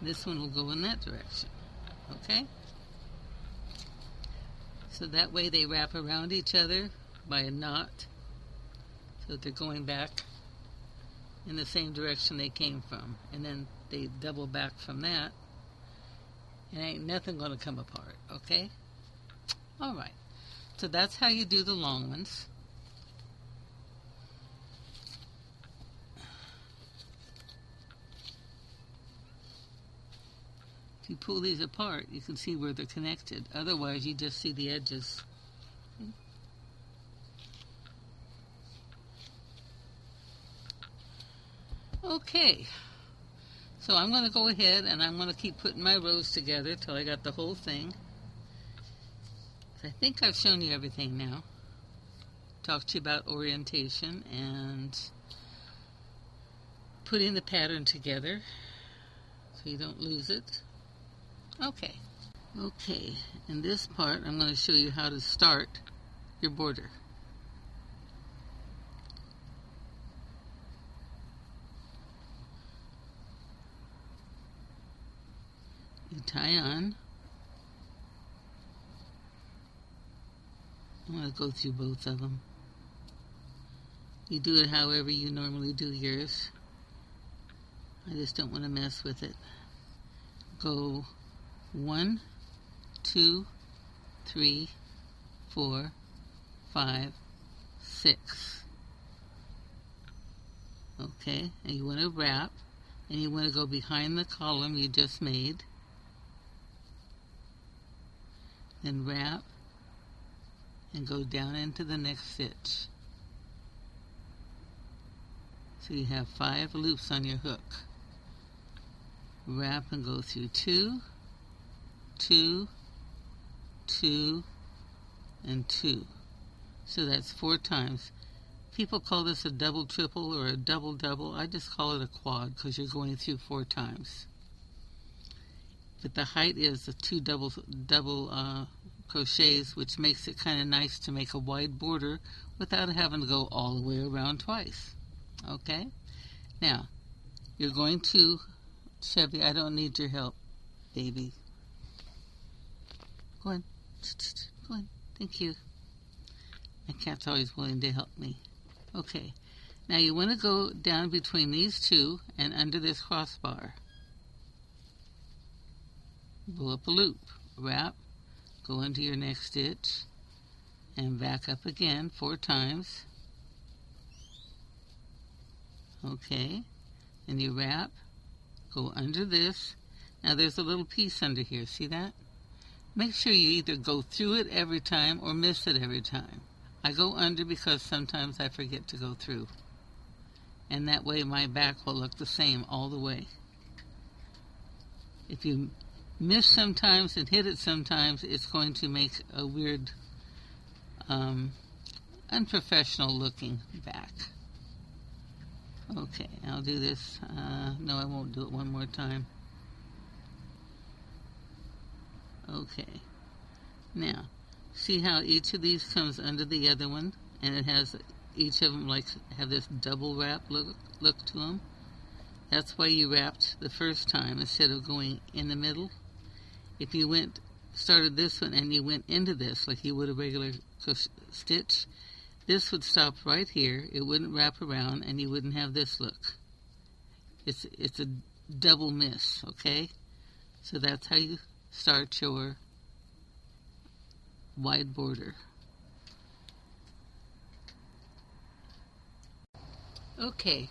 This one will go in that direction. Okay? So that way they wrap around each other by a knot, so that they're going back in the same direction they came from. And then they double back from that, and ain't nothing going to come apart. Okay? Alright. So that's how you do the long ones. If you pull these apart, you can see where they're connected. Otherwise, you just see the edges. Okay. So I'm going to go ahead and I'm going to keep putting my rows together till I got the whole thing. I think I've shown you everything now. Talked to you about orientation and putting the pattern together so you don't lose it. Okay. Okay, in this part I'm going to show you how to start your border. You tie on. I'm going to go through both of them. You do it however you normally do yours. I just don't want to mess with it. Go 1, 2, 3, 4, 5, 6. Okay, and you want to wrap, and you want to go behind the column you just made. Then wrap and go down into the next stitch. So you have 5 loops on your hook. Wrap and go through 2, 2, 2, and 2. So that's 4 times. People call this a double triple or a double double. I just call it a quad because you're going through 4 times. But the height is the 2 double crochets, which makes it kind of nice to make a wide border without having to go all the way around twice. Okay? Now, you're going to, Chevy, I don't need your help, baby. Go on. Go on. Thank you. My cat's always willing to help me. Okay. Now you want to go down between these two and under this crossbar. Pull up a loop. Wrap. Go into your next stitch. And back up again 4 times. Okay. And you wrap. Go under this. Now there's a little piece under here. See that? make sure you either go through it every time or miss it every time. I go under because sometimes I forget to go through. And that way my back will look the same all the way. If you miss sometimes and hit it sometimes, it's going to make a weird, unprofessional looking back. Okay, I'll do this. No, I won't do it one more time. Okay. Now, see how each of these comes under the other one, and it has each of them like have this double wrap look to them. That's why you wrapped the first time instead of going in the middle. If you started this one and you went into this like you would a regular stitch, this would stop right here. It wouldn't wrap around, and you wouldn't have this look. It's a double miss, okay? So that's how you start your wide border. Okay,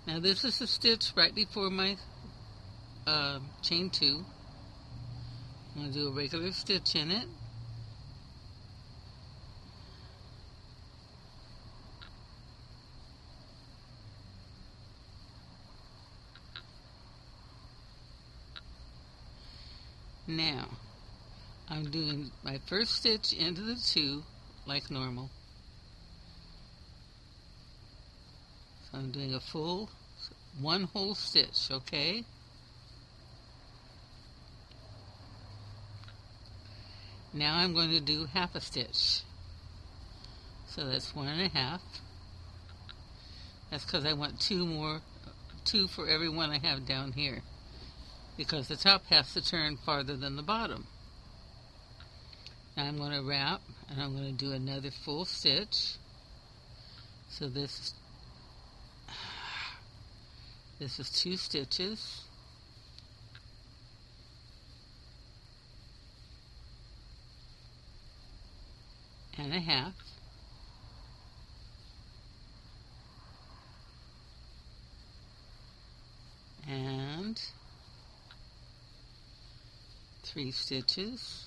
now this is the stitch right before my chain 2. I'm going to do a regular stitch in it. Now, I'm doing my first stitch into the 2 like normal. So I'm doing a full, one whole stitch, okay? Now I'm going to do half a stitch. So that's 1 1/2. That's because I want 2 for every one I have down here, because the top has to turn farther than the bottom. Now I'm going to wrap, and I'm going to do another full stitch. So this is 2 stitches. And a half. And 3 stitches.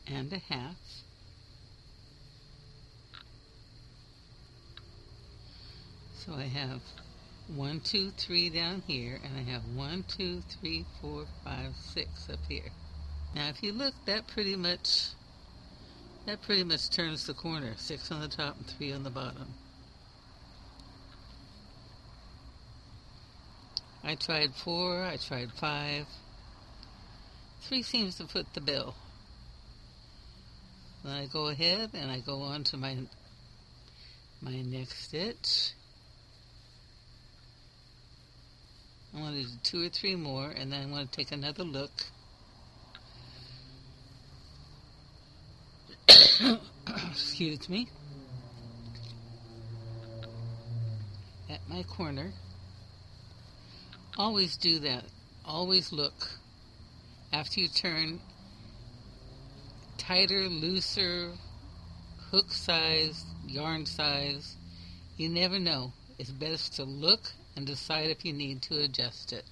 And a half. So I have 1, 2, 3 down here, and I have 1, 2, 3, 4, 5, 6 up here. Now if you look, that pretty much turns the corner. 6 on the top and 3 on the bottom. I tried 4, I tried 5. 3 seems to foot the bill. Then I go ahead and I go on to my next stitch. I want to do 2 or 3 more, and then I want to take another look. Excuse me. At my corner. Always do that. Always look. After you turn, tighter, looser, hook size, yarn size. You never know. It's best to look and decide if you need to adjust it.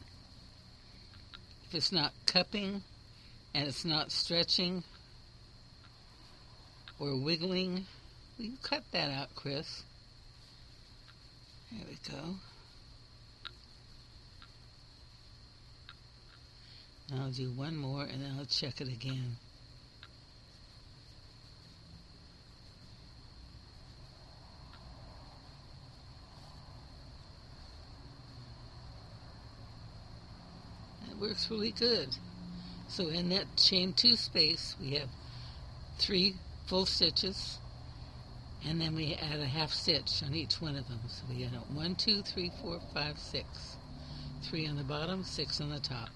If it's not cupping and it's not stretching or wiggling, well, you cut that out, Chris. There we go. And I'll do 1 more, and then I'll check it again. Works really good. So in that chain 2 space, we have 3 full stitches, and then we add a half stitch on each one of them. So we got 1, 2, 3, 4, 5, 6. 3 on the bottom, 6 on the top.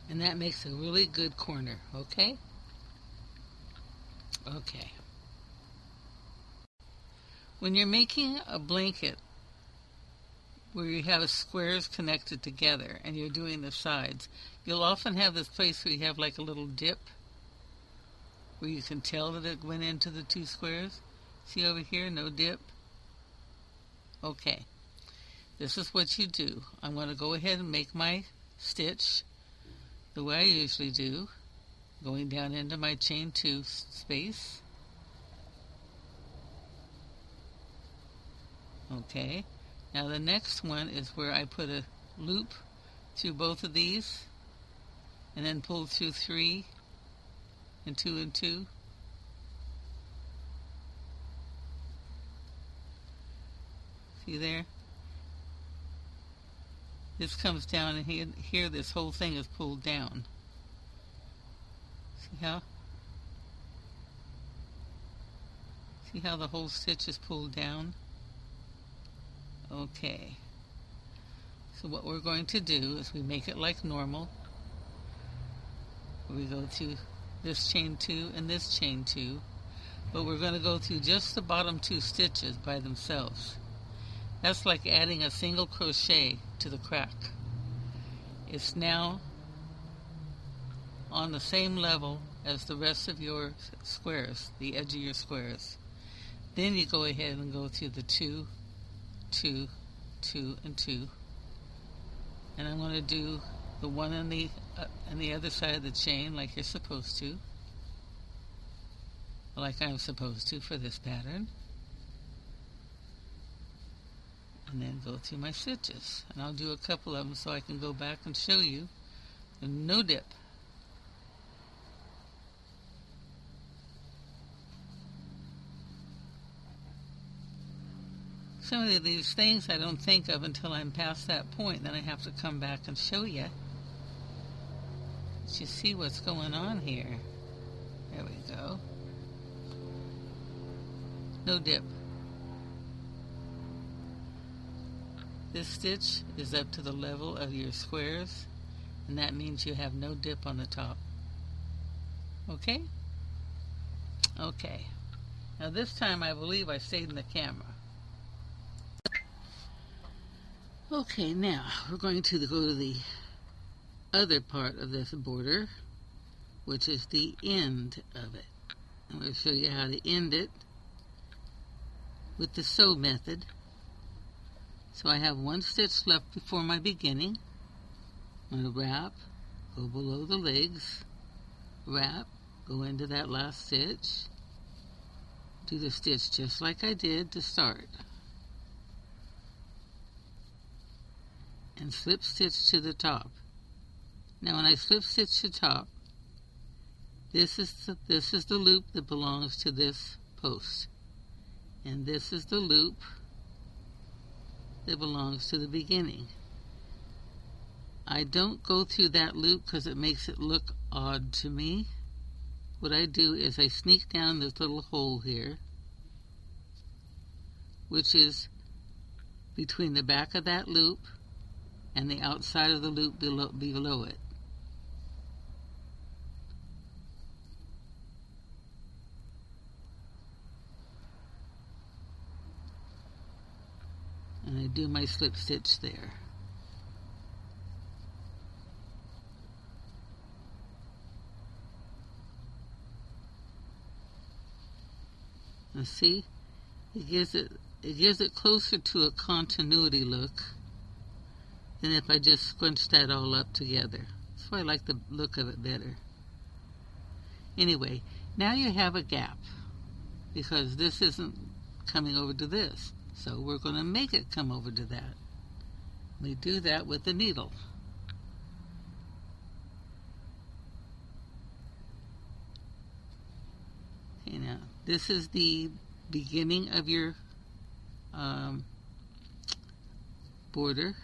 And that makes a really good corner, okay? Okay. When you're making a blanket where you have squares connected together and you're doing the sides, you'll often have this place where you have like a little dip where you can tell that it went into the 2 squares. See over here, no dip? Okay. this is what you do. I'm going to go ahead and make my stitch the way I usually do, going down into my chain 2 space. Okay, now the next one is where I put a loop through both of these and then pull through 3 and 2 and 2. See there? This comes down, and here this whole thing is pulled down. See how? See how the whole stitch is pulled down? Okay. So what we're going to do is we make it like normal. We go to this chain 2 and this chain 2, but we're going to go through just the bottom 2 stitches by themselves. That's like adding a single crochet to the crack. It's now on the same level as the rest of your squares, the edge of your squares. Then you go ahead and go through the 2, 2, 2, and 2. And I'm going to do the one on the other side of the chain like you're supposed to. Like I'm supposed to for this pattern. And then go through my stitches. And I'll do a couple of them so I can go back and show you the no dip. Some of these things I don't think of until I'm past that point. Then I have to come back and show you. Let you see what's going on here. There we go. No dip. This stitch is up to the level of your squares, and that means you have no dip on the top. Okay? Okay. Now this time I believe I stayed in the camera. Okay, now we're going to go to the other part of this border, which is the end of it. I'm going to show you how to end it with the sew method. So I have one stitch left before my beginning. I'm going to wrap, go below the legs, wrap, go into that last stitch, do the stitch just like I did to start, and slip stitch to the top. Now when I slip stitch to top, this is the loop that belongs to this post, and this is the loop that belongs to the beginning. I don't go through that loop because it makes it look odd to me. What I do is I sneak down this little hole here, which is between the back of that loop and the outside of the loop below it. And I do my slip stitch there. And see, it gives it closer to a continuity look than if I just scrunched that all up together. That's why I like the look of it better. Anyway, now you have a gap because this isn't coming over to this. So we're going to make it come over to that. We do that with the needle. Okay, now this is the beginning of your border.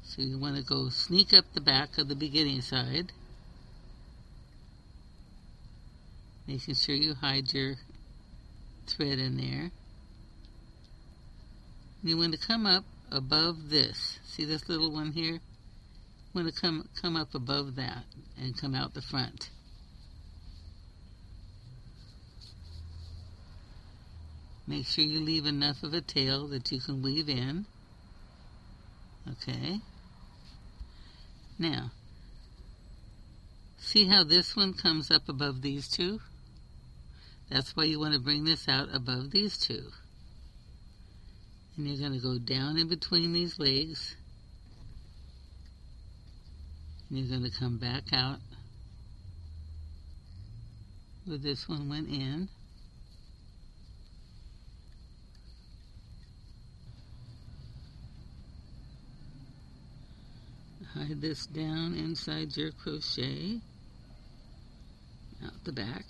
So you want to go sneak up the back of the beginning side, making sure you hide your thread in there. You want to come up above this. See this little one here? You want to come up above that and come out the front. Make sure you leave enough of a tail that you can weave in. Okay. Now, see how this one comes up above these two? That's why you want to bring this out above these two. And you're going to go down in between these legs. And you're going to come back out where this one went in. Hide this down inside your crochet, out the back.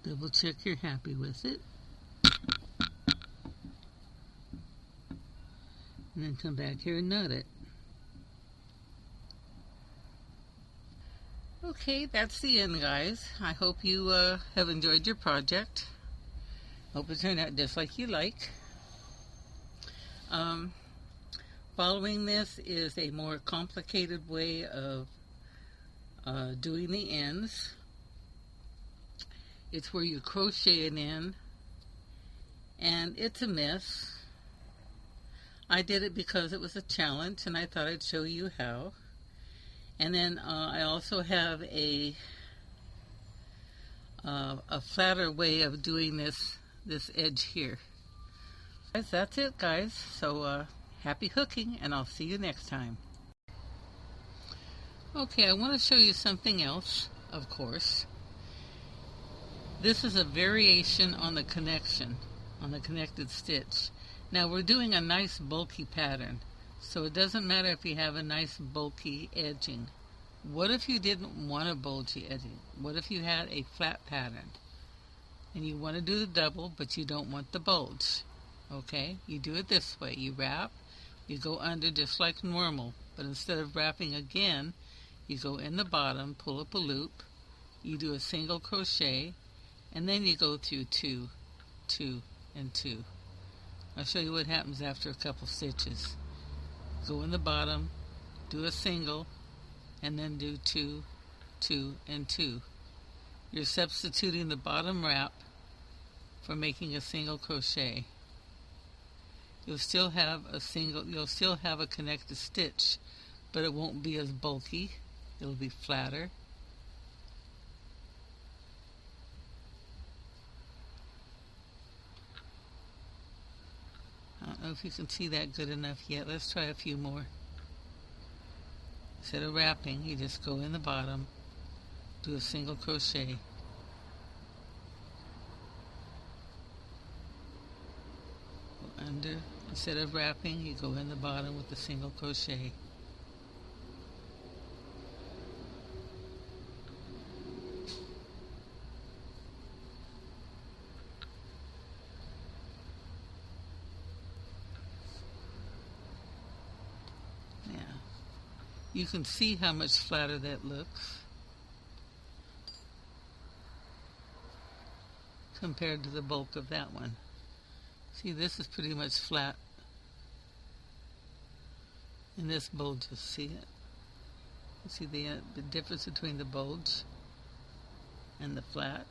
Double check you're happy with it. And then come back here and knot it. Okay, that's the end, guys. I hope you have enjoyed your project. Hope it turned out just like you like. Following this is a more complicated way of doing the ends. It's where you crochet it in, and it's a mess. I did it because it was a challenge, and I thought I'd show you how. And then I also have a flatter way of doing this edge here. Guys, that's it, guys. So happy hooking, and I'll see you next time. Okay, I want to show you something else, of course. This is a variation on the connection, on the connected stitch. Now we're doing a nice bulky pattern, so it doesn't matter if you have a nice bulky edging. What if you didn't want a bulgy edging? What if you had a flat pattern and you want to do the double but you don't want the bulge? Okay, you do it this way. You wrap, you go under just like normal, but instead of wrapping again, you go in the bottom, pull up a loop, you do a single crochet, and then you go through 2, 2, and 2. I'll show you what happens after a couple stitches. Go in the bottom, do a single, and then do 2, 2, and 2. You're substituting the bottom wrap for making a single crochet. You'll still have a connected stitch, but it won't be as bulky. It'll be flatter. I don't know if you can see that good enough yet. Let's try a few more. Instead of wrapping, you just go in the bottom, do a single crochet. Go under. Instead of wrapping, you go in the bottom with a single crochet. You can see how much flatter that looks compared to the bulk of that one. See, this is pretty much flat. And this bulges, see it? You see the difference between the bulge and the flat?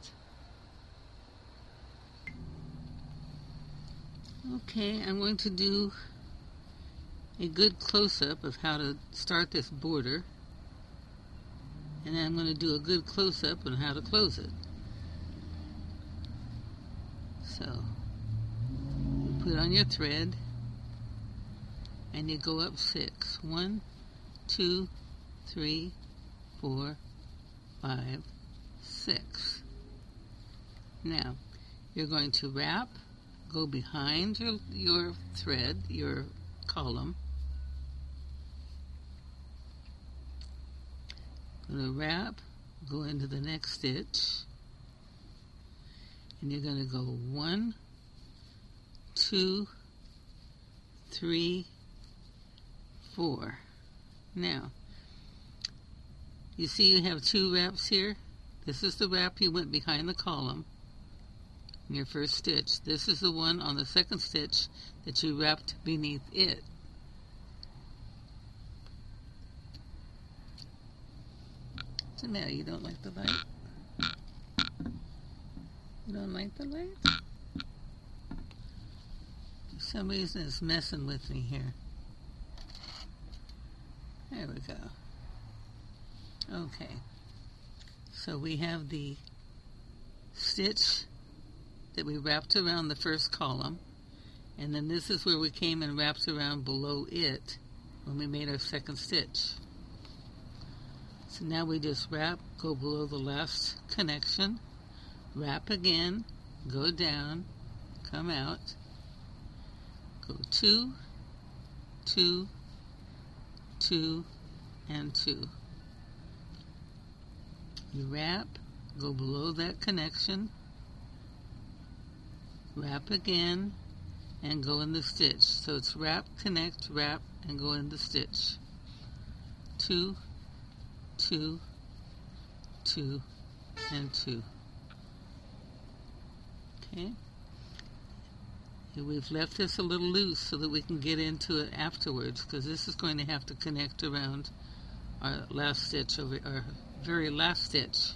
Okay, I'm going to do a good close-up of how to start this border, and then I'm going to do a good close-up on how to close it. So you put on your thread and you go up 6. 1, 2, 3, 4, 5, 6. Now you're going to wrap, go behind your thread, your column. Going to wrap, go into the next stitch, and you're going to go 1, 2, 3, 4. Now, you see you have 2 wraps here. This is the wrap you went behind the column in your first stitch. This is the one on the second stitch that you wrapped beneath it. So now you don't like the light? You don't like the light? For some reason it's messing with me here. There we go. Okay. So we have the stitch that we wrapped around the first column, and then this is where we came and wrapped around below it when we made our second stitch. So now we just wrap, go below the last connection, wrap again, go down, come out, go 2, 2, 2, and 2. You wrap, go below that connection, wrap again, and go in the stitch. So it's wrap, connect, wrap, and go in the stitch. 2, 2, 2, and 2. Okay. And we've left this a little loose so that we can get into it afterwards, because this is going to have to connect around our last stitch, our very last stitch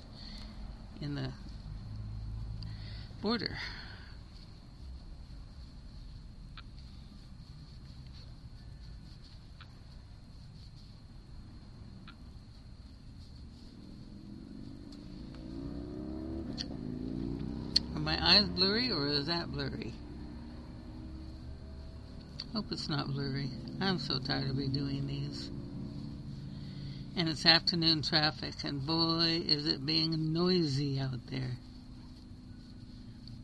in the border. Are my eyes blurry, or is that blurry? Hope it's not blurry. I'm so tired of redoing these. And it's afternoon traffic, and boy, is it being noisy out there.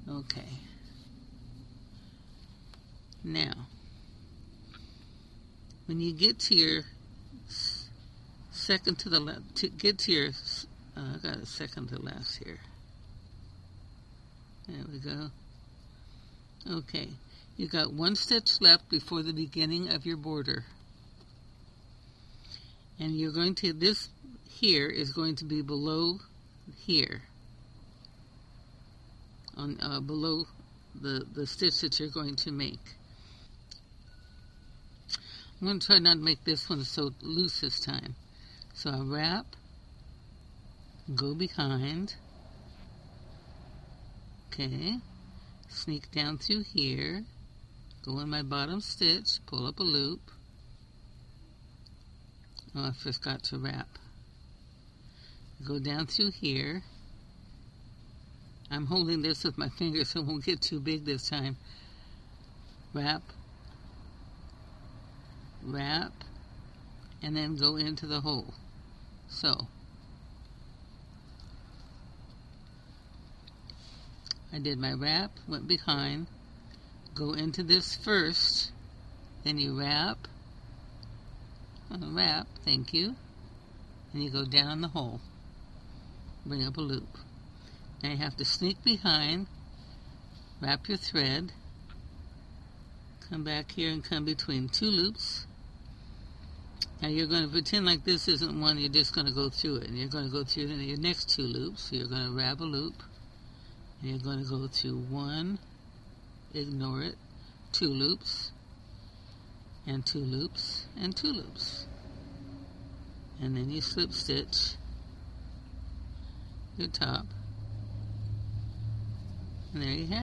Okay. Now, when you get to your second to the left, to get to your, I got a second to last here. There we go. Okay. You got one stitch left before the beginning of your border. And you're going to, this here is going to be below here. On below the stitch that you're going to make. I'm going to try not to make this one so loose this time. So I wrap, go behind, okay, sneak down through here, go in my bottom stitch, pull up a loop. Oh, I forgot to wrap. Go down through here. I'm holding this with my fingers so it won't get too big this time. Wrap, wrap, and then go into the hole. So, I did my wrap, went behind, go into this first, then you wrap, wrap, thank you, and you go down the hole, bring up a loop. Now you have to sneak behind, wrap your thread, come back here and come between two loops. Now you're going to pretend like this isn't one, you're just going to go through it, and you're going to go through your next two loops. So you're going to wrap a loop, and you're going to go through one, ignore it, two loops, and two loops, and two loops. And then you slip stitch your top, and there you have it.